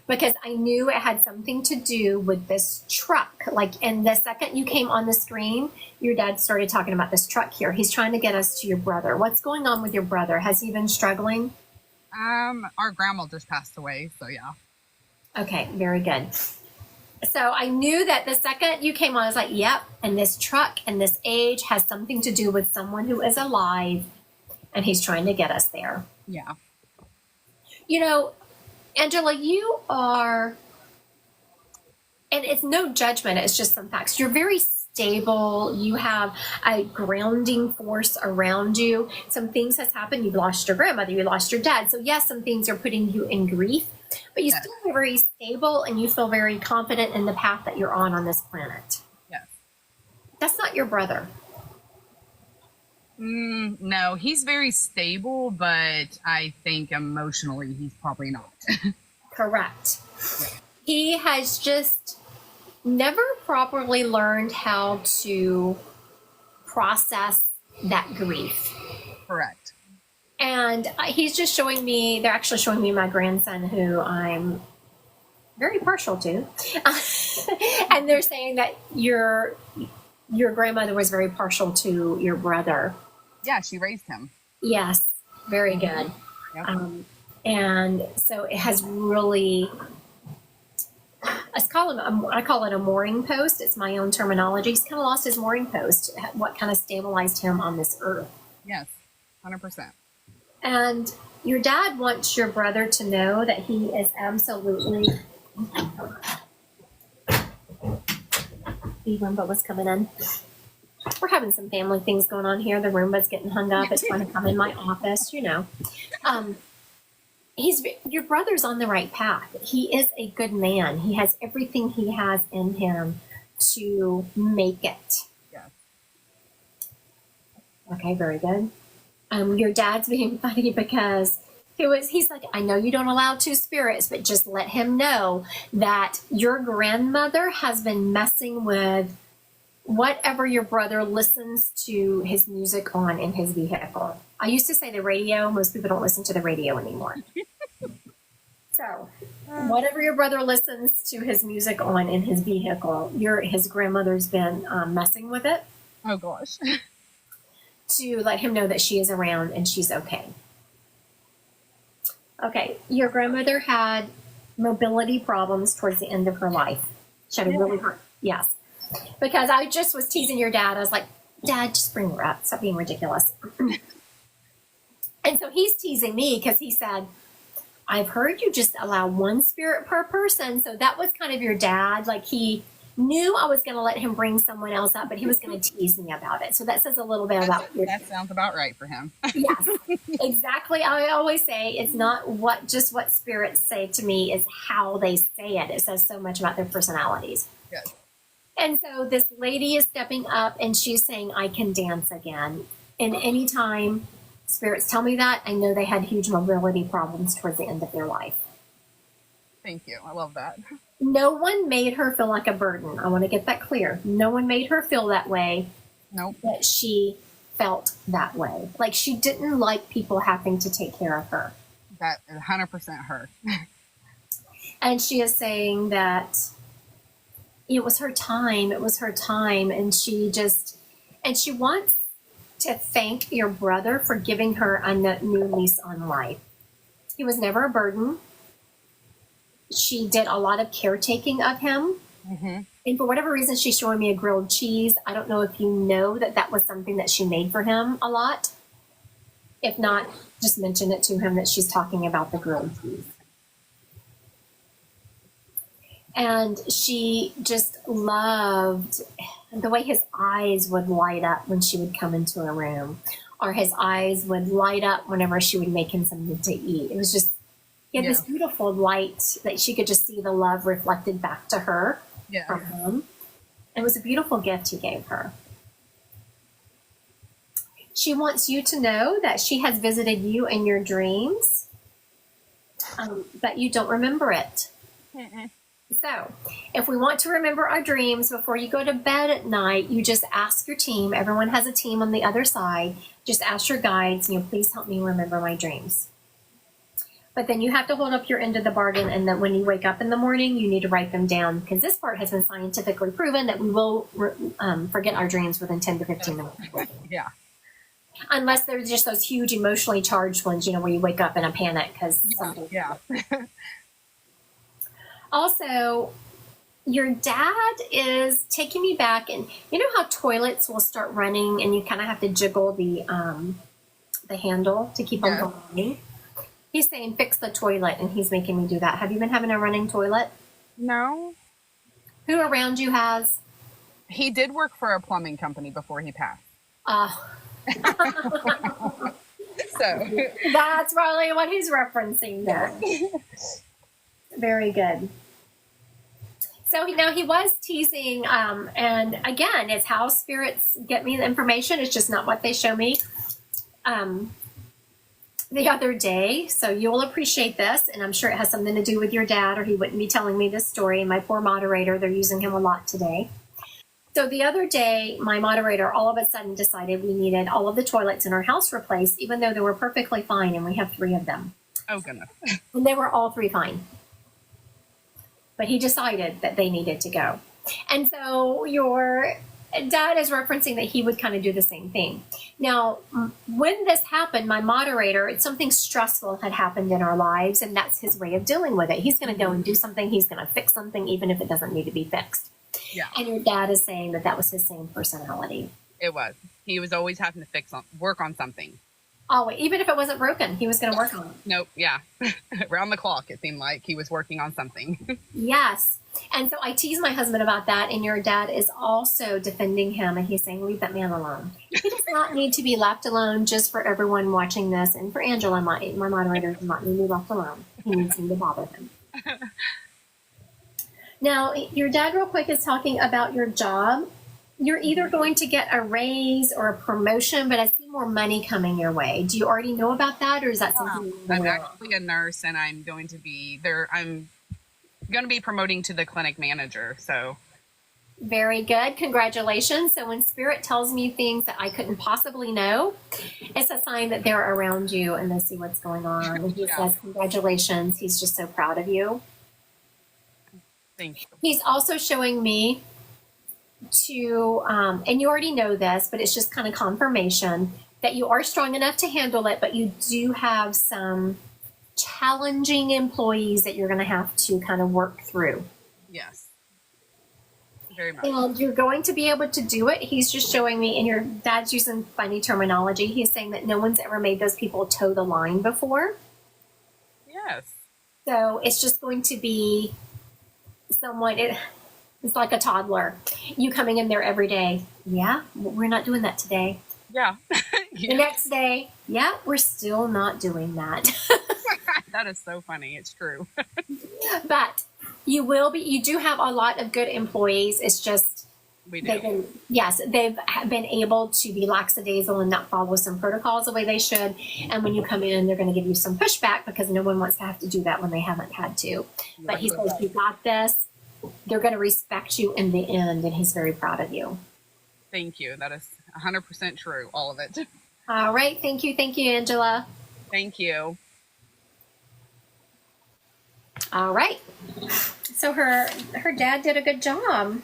because I knew it had something to do with this truck. Like, and the second you came on the screen, your dad started talking about this truck here. He's trying to get us to your brother. What's going on with your brother? Has he been struggling? Our grandma just passed away, so yeah. Okay, very good. So I knew that the second you came on, I was like, yep, and this truck and this age has something to do with someone who is alive, and he's trying to get us there. Yeah. You know, Angela, you are, and it's no judgment, it's just some facts. You're very stable. You have a grounding force around you. Some things has happened. You've lost your grandmother, you lost your dad. So yes, some things are putting you in grief, but you still are very stable and you feel very confident in the path that you're on this planet. Yes. That's not your brother. No, he's very stable, but I think emotionally he's probably not. Correct. He has just never properly learned how to process that grief. Correct. And he's just showing me, they're actually showing me my grandson, who I'm very partial to. And they're saying that your grandmother was very partial to your brother. Yeah, she raised him. Yes, very good. Yep. And so it has really, I call it a mooring post. It's my own terminology. He's kind of lost his mooring post, what kind of stabilized him on this earth. Yes, 100%. And your dad wants your brother to know that he is absolutely. The Roomba was coming in. We're having some family things going on here. The Roomba's getting hung up. It's going to come in my office, you know. Your brother's on the right path. He is a good man. He has everything he has in him to make it. Yes. Okay, very good. Your dad's being funny because he's like, I know you don't allow two spirits, but just let him know that your grandmother has been messing with whatever your brother listens to his music on in his vehicle. I used to say the radio. Most people don't listen to the radio anymore. So whatever your brother listens to his music on in his vehicle, his grandmother's been messing with it. Oh, gosh. To let him know that she is around and she's okay. Okay, your grandmother had mobility problems towards the end of her life. She had a really hard, yes. Because I just was teasing your dad. I was like, Dad, just bring her up. Stop being ridiculous. And so he's teasing me because he said, I've heard you just allow one spirit per person. So that was kind of your dad. Like, he knew I was going to let him bring someone else up, but he was going to tease me about it. So that says a little bit about that sounds about right for him. Yes, exactly. I always say it's not what spirits say to me, is how they say it. It says so much about their personalities. Yes. And so this lady is stepping up and she's saying, I can dance again. And anytime spirits tell me that, I know they had huge mobility problems towards the end of their life. Thank you. I love that. No one made her feel like a burden. I want to get that clear. No one made her feel that way. Nope. But she felt that way. Like, she didn't like people having to take care of her. That is 100% her. And she is saying that it was her time. It was her time. And she wants to thank your brother for giving her a new lease on life. He was never a burden. She did a lot of caretaking of him. Mm-hmm. And for whatever reason, she's showing me a grilled cheese. I don't know if you know that was something that she made for him a lot. If not, just mention it to him that she's talking about the grilled cheese. And she just loved the way his eyes would light up when she would come into a room, or his eyes would light up whenever she would make him something to eat. It was just, he had this beautiful light that she could just see the love reflected back to her from him. It was a beautiful gift he gave her. She wants you to know that she has visited you in your dreams, but you don't remember it. Mm-mm. So, if we want to remember our dreams before you go to bed at night, you just ask your team. Everyone has a team on the other side. Just ask your guides, please help me remember my dreams. But then you have to hold up your end of the bargain, and then when you wake up in the morning, you need to write them down, because this part has been scientifically proven that we will forget our dreams within 10 to 15 minutes. Yeah. Unless there's just those huge emotionally charged ones, where you wake up in a panic because Yeah. Also, your dad is taking me back, and you know how toilets will start running and you kind of have to jiggle the handle to keep them from running? He's saying fix the toilet, and he's making me do that. Have you been having a running toilet? No. Who around you has? He did work for a plumbing company before he passed. So That's probably what he's referencing there. Very good. So now he was teasing, and again, it's how spirits get me the information. It's just not what they show me. The other day, so you'll appreciate this, and I'm sure it has something to do with your dad, or he wouldn't be telling me this story. And my poor moderator, they're using him a lot today. So the other day, my moderator all of a sudden decided we needed all of the toilets in our house replaced, even though they were perfectly fine, and we have 3 of them. oh goodness. And they were all 3 fine. But he decided that they needed to go. And so your dad is referencing that he would kind of do the same thing. Now, when this happened, my moderator, something stressful had happened in our lives, and that's his way of dealing with it. He's going to go and do something. He's going to fix something, even if it doesn't need to be fixed. Yeah. And your dad is saying that that was his same personality. It was. He was always having to work on something. Always, even if it wasn't broken, he was going to work on it. Nope. Yeah. Around the clock, it seemed like he was working on something. Yes. And so I tease my husband about that, and your dad is also defending him, and he's saying, leave that man alone. He does not need to be left alone, just for everyone watching this, and for Angela, my moderator, does not need to be left alone. He needs me to bother him. Now, your dad real quick is talking about your job. You're either going to get a raise or a promotion, but I see more money coming your way. Do you already know about that, or is that something I'm actually a nurse, and I'm going to be there. I'm going to be promoting to the clinic manager. So very good. Congratulations. So when spirit tells me things that I couldn't possibly know, it's a sign that they're around you and they see what's going on. And he says, congratulations. He's just so proud of you. thank you. He's also showing me to, and you already know this, but it's just kind of confirmation that you are strong enough to handle it, but you do have some challenging employees that you're going to have to kind of work through. Yes. Very much. And you're going to be able to do it. He's just showing me, and your dad's using funny terminology. He's saying that no one's ever made those people toe the line before. Yes. So it's just going to be someone, it's like a toddler. You coming in there every day. Yeah, we're not doing that today. Yeah. The next day, yeah, we're still not doing that. That is so funny. It's true. But you do have a lot of good employees. It's just, We do. they've been able to be lackadaisical and not follow some protocols the way they should. And when you come in, they're going to give you some pushback because no one wants to have to do that when they haven't had to. But he says, you got this. They're going to respect you in the end, and he's very proud of you. Thank you. That is 100% true. All of it. All right. Thank you. Thank you, Angela. Thank you. All right. So her dad did a good job.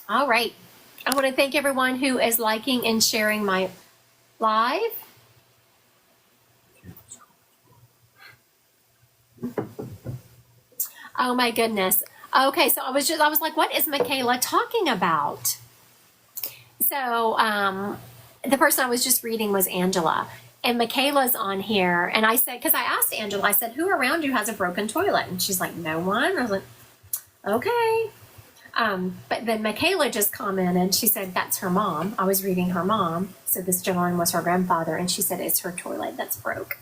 All right. I want to thank everyone who is liking and sharing my live. Oh my goodness. Okay, so I was like, what is Michaela talking about? So the person I was just reading was Angela. And Michaela's on here. And I said, because I asked Angela, I said, who around you has a broken toilet? And she's like, no one. I was like, okay. But then Michaela just commented. She said, that's her mom. I was reading her mom. So this gentleman was her grandfather. And she said, it's her toilet that's broke.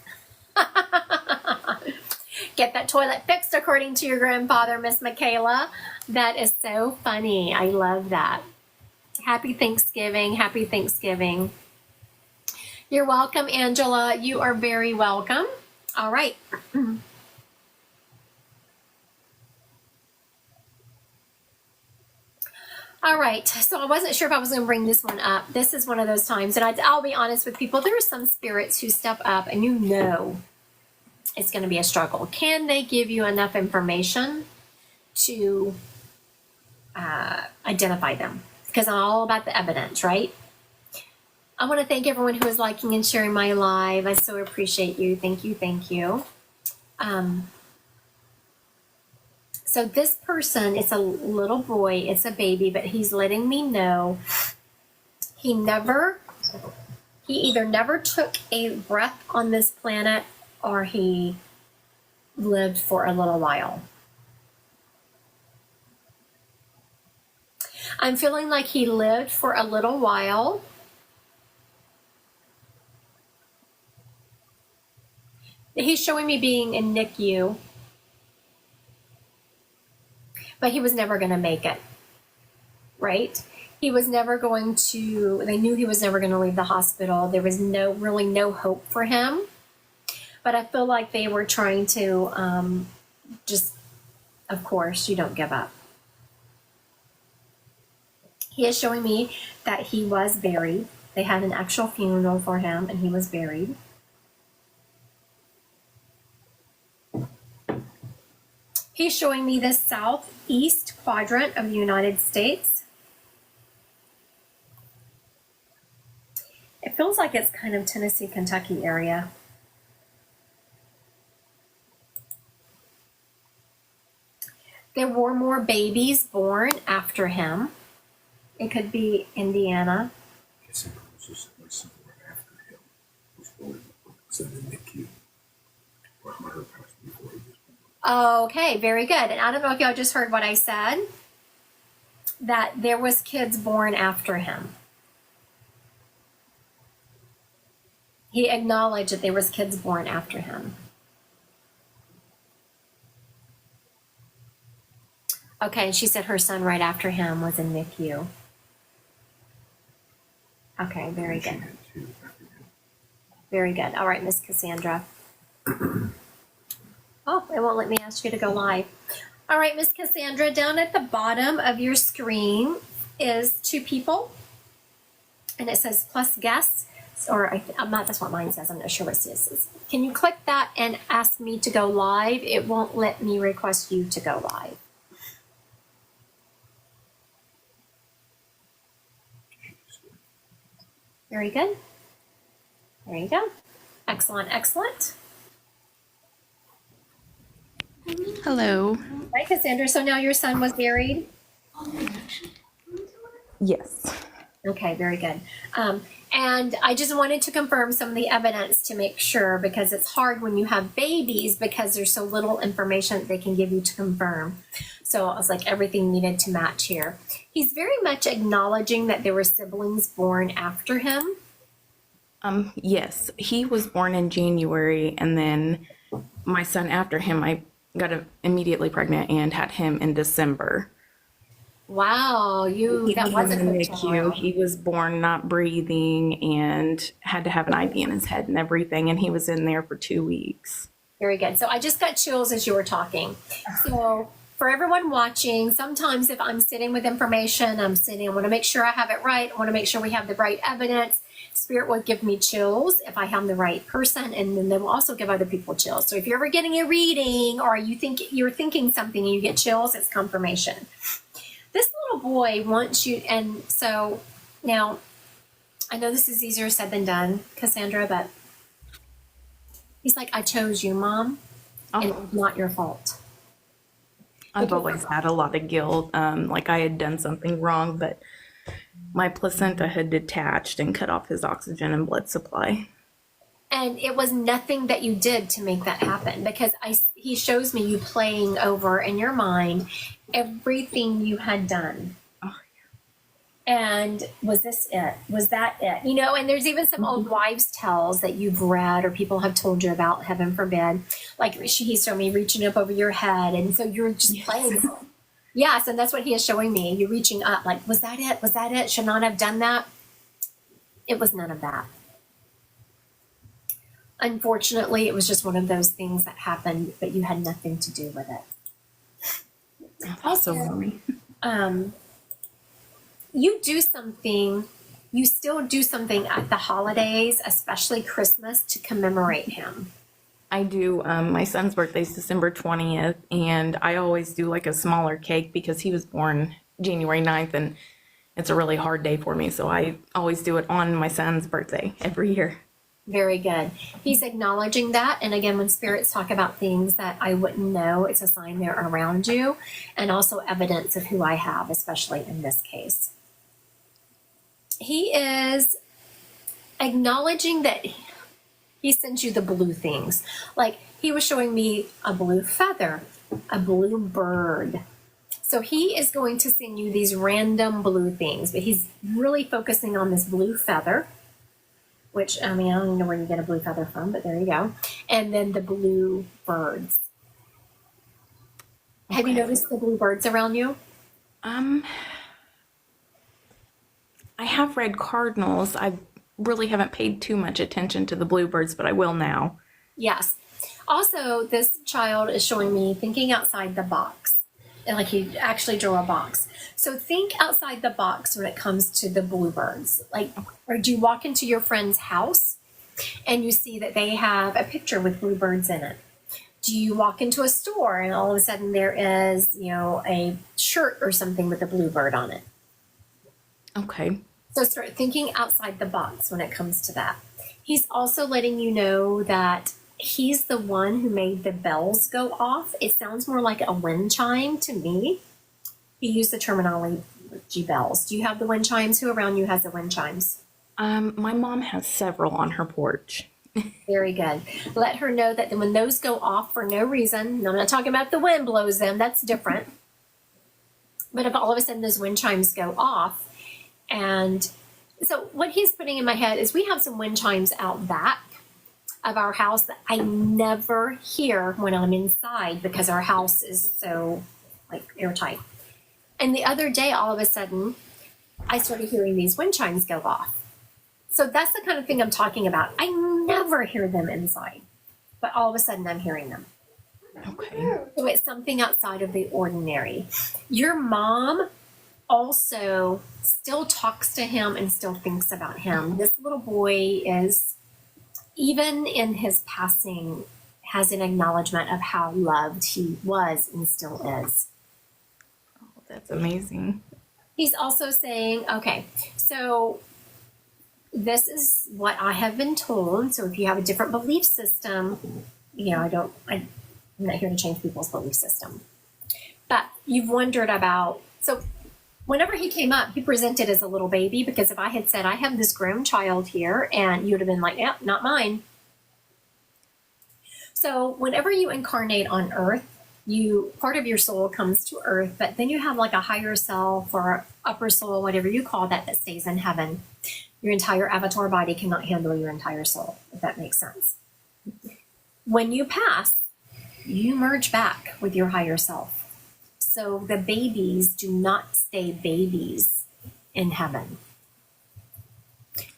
Get that toilet fixed according to your grandfather, Miss Michaela. That is so funny. I love that. Happy Thanksgiving. Happy Thanksgiving. You're welcome, Angela. You are very welcome. All right. All right. So I wasn't sure if I was going to bring this one up. This is one of those times, and I'll be honest with people. There are some spirits who step up, and you know it's going to be a struggle. Can they give you enough information to identify them? Because I'm all about the evidence, right? I want to thank everyone who is liking and sharing my live. I so appreciate you. Thank you. Thank you. So this person, it's a little boy, it's a baby, but he's letting me know he either never took a breath on this planet or he lived for a little while. I'm feeling like he lived for a little while. He's showing me being in NICU, but he was never going to make it, right? He was never going to, they knew he was never going to leave the hospital. There was really no hope for him. But I feel like they were trying to just, of course, you don't give up. He is showing me that he was buried. They had an actual funeral for him and he was buried. He's showing me the southeast quadrant of the United States. It feels like it's kind of Tennessee, Kentucky area. There were more babies born after him. It could be Indiana. I guess it was just like somewhere after him was born. So the NICU. Or my her passed before he was born. Okay, very good. And I don't know if y'all just heard what I said, that there was kids born after him. He acknowledged that there was kids born after him. Okay, and she said her son right after him was in NICU. Okay, very She good. had two after him. Very good. All right, Miss Cassandra. Oh, it won't let me ask you to go live. All right, Miss Cassandra, down at the bottom of your screen is two people. And it says plus guests. Or I'm not, that's what mine says. I'm not sure what this is. Can you click that and ask me to go live? It won't let me request you to go live. Very good. There you go. Excellent, excellent. Hello. Right, Cassandra. So now your son was buried? Yes. Okay, very good. And I just wanted to confirm some of the evidence to make sure, because it's hard when you have babies because there's so little information that they can give you to confirm. So I was like, everything needed to match here. He's very much acknowledging that there were siblings born after him. Yes, he was born in January, and then my son after him, I got immediately pregnant and had him in December. Wow, He that was wasn't in the a NICU. He was born not breathing and had to have an IV in his head and everything, and he was in there for 2 weeks. Very good. So I just got chills as you were talking. So for everyone watching, sometimes if I'm sitting with information, I want to make sure I have it right. I want to make sure we have the right evidence. Spirit will give me chills if I have the right person, and then they will also give other people chills. So if you're ever getting a reading or you're thinking something and you get chills, it's confirmation. This little boy wants you, and so now I know this is easier said than done, Cassandra, but he's like, I chose you, Mom, and Oh, it's not your fault. I've always had a lot of guilt, like I had done something wrong, but my placenta had detached and cut off his oxygen and blood supply. And it was nothing that you did to make that happen, because he shows me you playing over in your mind everything you had done. Oh, And was this it? Was that it? You know, and there's even some old wives' tales that you've read or people have told you about, heaven forbid. Like he's showing me reaching up over your head. And so you're just playing. Yes, and that's what he is showing me. You're reaching up like, was that it? Was that it? Should not have done that. It was none of that. Unfortunately, it was just one of those things that happened, but you had nothing to do with it. Also, worry. You still do something at the holidays, especially Christmas, to commemorate him. I do. My son's birthday is December 20th, and I always do like a smaller cake because he was born January 9th, and it's a really hard day for me. So I always do it on my son's birthday every year. Very good. He's acknowledging that. And again, when spirits talk about things that I wouldn't know, it's a sign they're around you and also evidence of who I have, especially in this case. He is acknowledging that he sends you the blue things. Like he was showing me a blue feather, a blue bird. So he is going to send you these random blue things, but he's really focusing on this blue feather, which, I mean, I don't even know where you get a blue feather from, but there you go. And then the blue birds. Have you noticed the blue birds around you? I have red cardinals. I really haven't paid too much attention to the bluebirds, but I will now. Yes. Also, this child is showing me thinking outside the box. And like he actually drew a box. So think outside the box when it comes to the bluebirds. Like, or do you walk into your friend's house and you see that they have a picture with bluebirds in it? Do you walk into a store and all of a sudden there is, you know, a shirt or something with a bluebird on it? Okay. So start thinking outside the box when it comes to that. He's also letting you know that he's the one who made the bells go off. It sounds more like a wind chime to me. He used the terminology bells. Do you have the wind chimes? Who around you has the wind chimes? My mom has several on her porch. Very good. Let her know that when those go off for no reason, I'm not talking about the wind blows them, that's different. But if all of a sudden those wind chimes go off, and so what he's putting in my head is we have some wind chimes out back of our house that I never hear when I'm inside because our house is so like airtight. And the other day, all of a sudden, I started hearing these wind chimes go off. So that's the kind of thing I'm talking about. I never hear them inside, but all of a sudden I'm hearing them. Okay. So it's something outside of the ordinary. Your mom also still talks to him and still thinks about him. This little boy is, even in his passing, has an acknowledgement of how loved he was and still is. Oh, that's amazing. He's also saying, okay, so this is what I have been told. So if you have a different belief system, you know, I'm not here to change people's belief system. But you've wondered about, so whenever he came up, he presented as a little baby, because if I had said, I have this grown child here, and you'd have been like, yeah, not mine. So whenever you incarnate on earth, part of your soul comes to earth, but then you have like a higher self or upper soul, whatever you call that stays in heaven. Your entire avatar body cannot handle your entire soul, if that makes sense. When you pass, you merge back with your higher self. So the babies do not stay babies in heaven.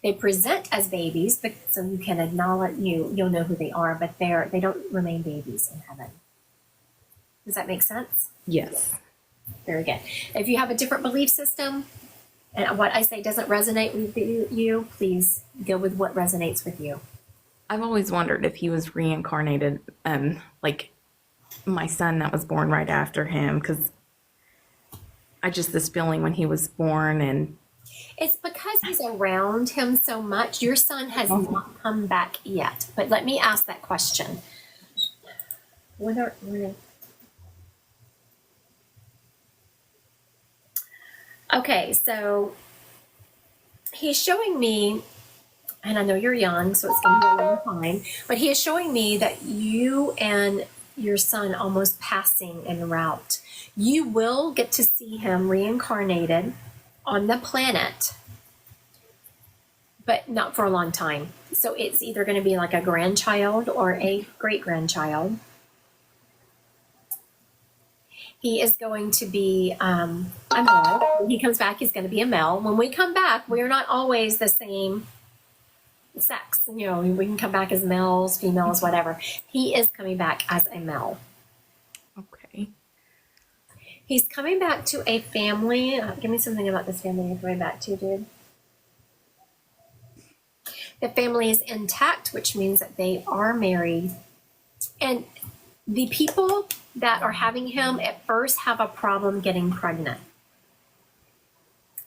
They present as babies, but so you can acknowledge you'll know who they are, but they don't remain babies in heaven. Does that make sense? Yes. Very good. If you have a different belief system and what I say doesn't resonate with you, please go with what resonates with you. I've always wondered if he was reincarnated, like my son that was born right after him, because I just this feeling when he was born, and it's because he's around him so much. Your son has not come back yet, but let me ask that question. Okay, so he's showing me, and I know you're young, so it's going to be a long time, but he is showing me that you and your son almost passing en route. You will get to see him reincarnated on the planet, but not for a long time. So it's either going to be like a grandchild or a great-grandchild. He is going to be a male. When he comes back, he's going to be a male. When we come back, we're not always the same sex. You know, we can come back as males, females, whatever. He is coming back as a male. okay. He's coming back to a family. Give me something about this family you're coming back to, dude. The family is intact, which means that they are married And the people that are having him at first have a problem getting pregnant.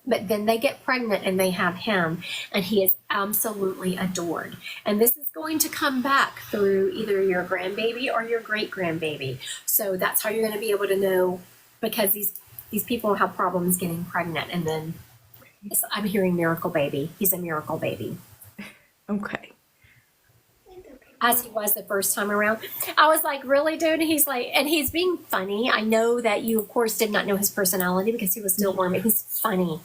But then they get pregnant and they have him, and he is absolutely adored. And this is going to come back through either your grandbaby or your great grandbaby. So that's how you're going to be able to know, because these people have problems getting pregnant. And then I'm hearing miracle baby. He's a miracle baby. Okay. As he was the first time around. I was like, really, dude? He's like, and he's being funny. I know that you, of course, did not know his personality because he was stillborn, but he's funny.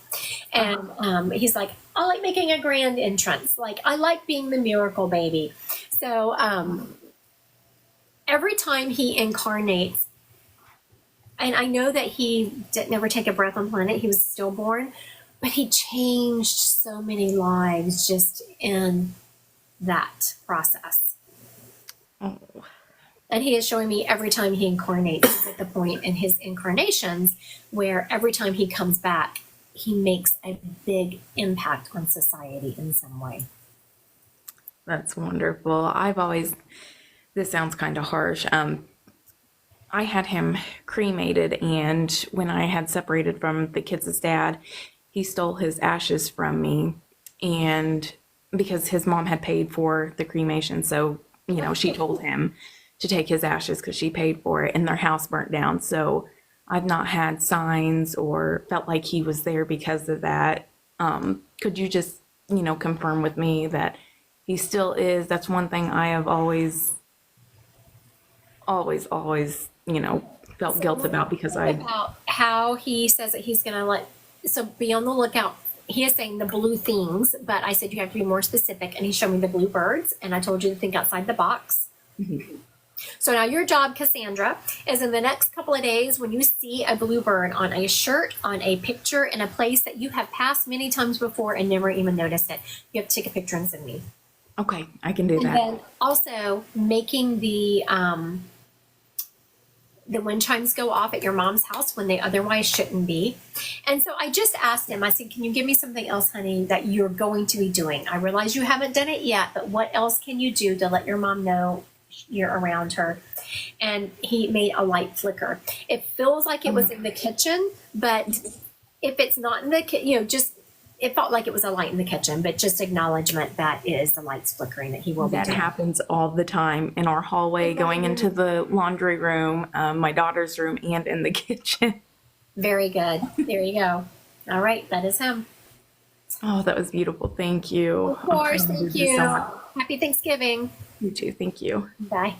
And he's like, I like making a grand entrance. Like, I like being the miracle baby. So every time he incarnates, and I know that he didn't never take a breath on planet. He was stillborn, but he changed so many lives just in that process. Oh. And he is showing me every time he incarnates, he's at the point in his incarnations where every time he comes back, he makes a big impact on society in some way. That's wonderful. This sounds kind of harsh. I had him cremated, and when I had separated from the kids' dad, he stole his ashes from me, and because his mom had paid for the cremation, so she told him to take his ashes because she paid for it, and their house burnt down. So I've not had signs or felt like he was there because of that. Could you just confirm with me that he still is? That's one thing I have always felt guilt about, because about how he says that he's going to so be on the lookout. He is saying the blue things, but I said you have to be more specific, and he showed me the blue birds, and I told you to think outside the box. Mm-hmm. So now your job, Cassandra, is in the next couple of days, when you see a blue bird on a shirt, on a picture, in a place that you have passed many times before and never even noticed it, you have to take a picture and send me. Okay, I can do that. And then also making the wind chimes go off at your mom's house when they otherwise shouldn't be. And so I just asked him, I said, can you give me something else, honey, that you're going to be doing? I realize you haven't done it yet, but what else can you do to let your mom know you're around her? And he made a light flicker. It feels like it was in the kitchen, but if it's not in the kitchen, it felt like it was a light in the kitchen, but just acknowledgement that is the lights flickering that he will be That doing. happens all the time in our hallway, going into the laundry room, my daughter's room, and in the kitchen. Very good. There you go. All right. That is him. Oh, that was beautiful. Thank you. Of course. I'm trying to Thank do you. so much. Happy Thanksgiving. You too. Thank you. Bye.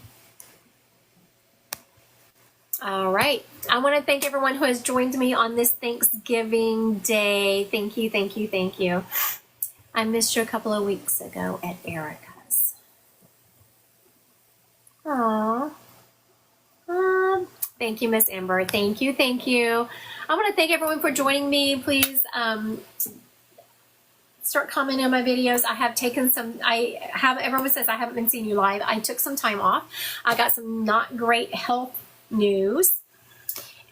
All right. I want to thank everyone who has joined me on this Thanksgiving Day. Thank you, thank you, thank you. I missed you a couple of weeks ago at Erica's. Aww. Thank you, Miss Amber. Thank you, thank you. I want to thank everyone for joining me. Please start commenting on my videos. I have taken everyone says I haven't been seeing you live. I took some time off. I got some not great health news.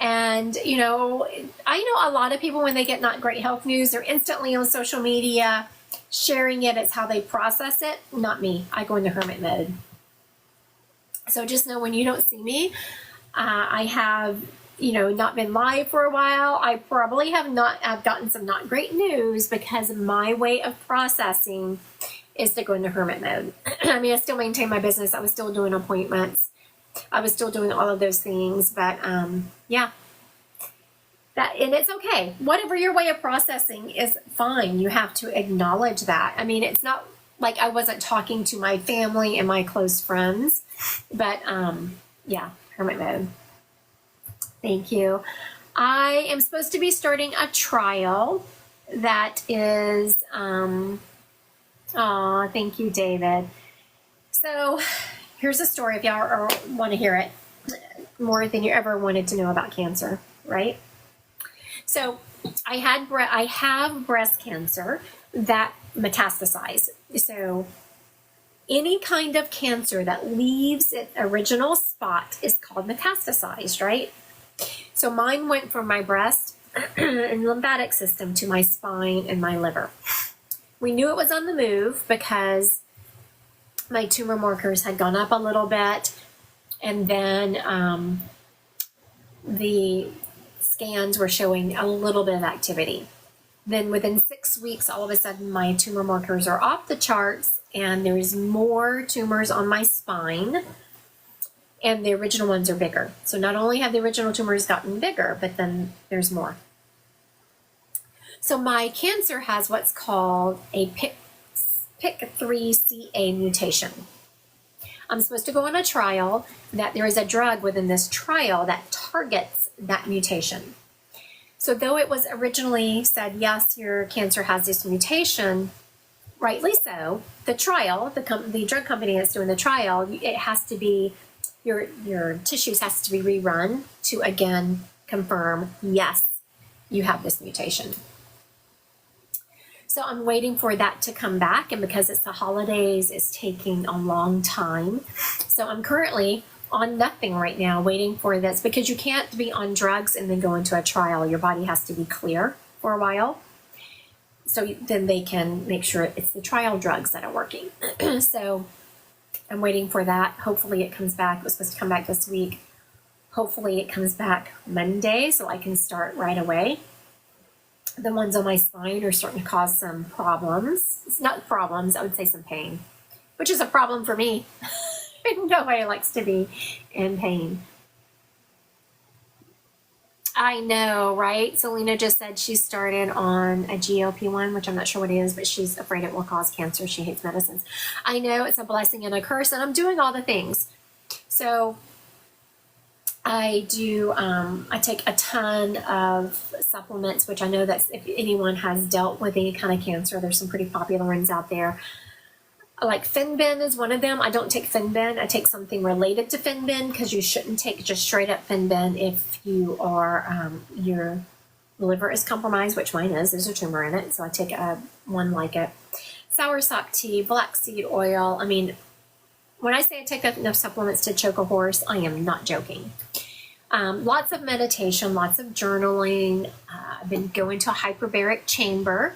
And, I know a lot of people, when they get not great health news, they're instantly on social media sharing it. It's how they process it. Not me. I go into hermit mode. So just know, when you don't see me, I have, not been live for a while. I probably I've gotten some not great news, because my way of processing is to go into hermit mode. I mean, I still maintain my business. I was still doing appointments. I was still doing all of those things, but yeah, and it's okay. Whatever your way of processing is fine. You have to acknowledge that. I mean, it's not like I wasn't talking to my family and my close friends, but yeah, hermit mode. Thank you. I am supposed to be starting a trial that is, thank you, David. So here's a story if y'all want to hear it more than you ever wanted to know about cancer, right? So I have breast cancer that metastasized. So any kind of cancer that leaves its original spot is called metastasized, right? So mine went from my breast and lymphatic system to my spine and my liver. We knew it was on the move because my tumor markers had gone up a little bit. And then the scans were showing a little bit of activity. Then within 6 weeks, all of a sudden, my tumor markers are off the charts, and there's more tumors on my spine, and the original ones are bigger. So not only have the original tumors gotten bigger, but then there's more. So my cancer has what's called a PIK3CA mutation. I'm supposed to go on a trial that there is a drug within this trial that targets that mutation. So though it was originally said, yes, your cancer has this mutation, rightly so, the trial, the drug company that's doing the trial, it has to be, your tissues has to be rerun to again confirm, yes, you have this mutation. So I'm waiting for that to come back, and because it's the holidays, it's taking a long time. So I'm currently on nothing right now, waiting for this, because you can't be on drugs and then go into a trial. Your body has to be clear for a while. So then they can make sure it's the trial drugs that are working. So I'm waiting for that. Hopefully it comes back. It was supposed to come back this week. Hopefully it comes back Monday so I can start right away. The ones on my spine are starting to cause some problems. It's not problems, I would say some pain, which is a problem for me. Nobody likes to be in pain. I know, right? Selena just said she started on a GLP-1, which I'm not sure what it is, but she's afraid it will cause cancer. She hates medicines. I know it's a blessing and a curse, and I'm doing all the things. So I do, I take a ton of supplements, which I know that if anyone has dealt with any kind of cancer, there's some pretty popular ones out there. Like Finben is one of them. I don't take Finben. I take something related to Finben, because you shouldn't take just straight up Finben if you are, your liver is compromised, which mine is. There's a tumor in it, so I take one like it. Soursop tea, black seed oil. I mean, when I say I take enough supplements to choke a horse, I am not joking. Lots of meditation, lots of journaling. I've been going to a hyperbaric chamber.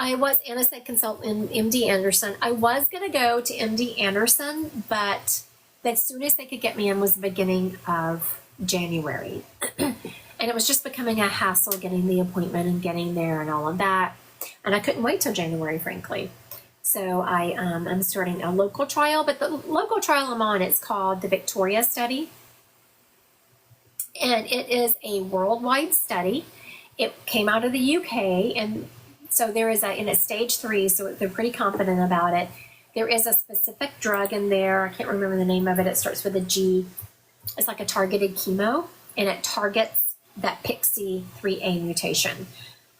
I was, Anna said, consult in MD Anderson. I was going to go to MD Anderson, but as soon as they could get me in was the beginning of January. And it was just becoming a hassle getting the appointment and getting there and all of that. And I couldn't wait till January, frankly. So I'm starting a local trial, but the local trial I'm on, it's called the Victoria Study. And it is a worldwide study. It came out of the UK, and so there is in stage 3, so they're pretty confident about it. There is a specific drug in there. I can't remember the name of it. It starts with a G. It's like a targeted chemo, and it targets that PIK3CA mutation.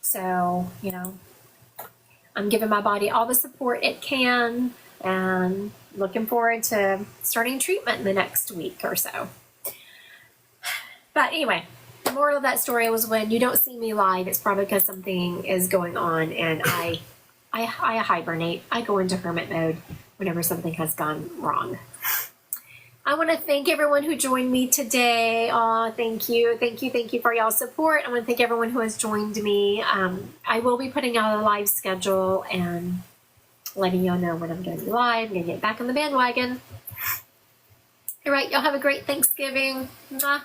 So, you know, I'm giving my body all the support it can, and looking forward to starting treatment in the next week or so. But anyway, the moral of that story was, when you don't see me live, it's probably because something is going on, and I hibernate. I go into hermit mode whenever something has gone wrong. I want to thank everyone who joined me today. Oh, thank you for y'all's support. I want to thank everyone who has joined me. I will be putting out a live schedule and letting y'all know when I'm going to be live. I'm going to get back on the bandwagon. All right, y'all have a great Thanksgiving. Mwah.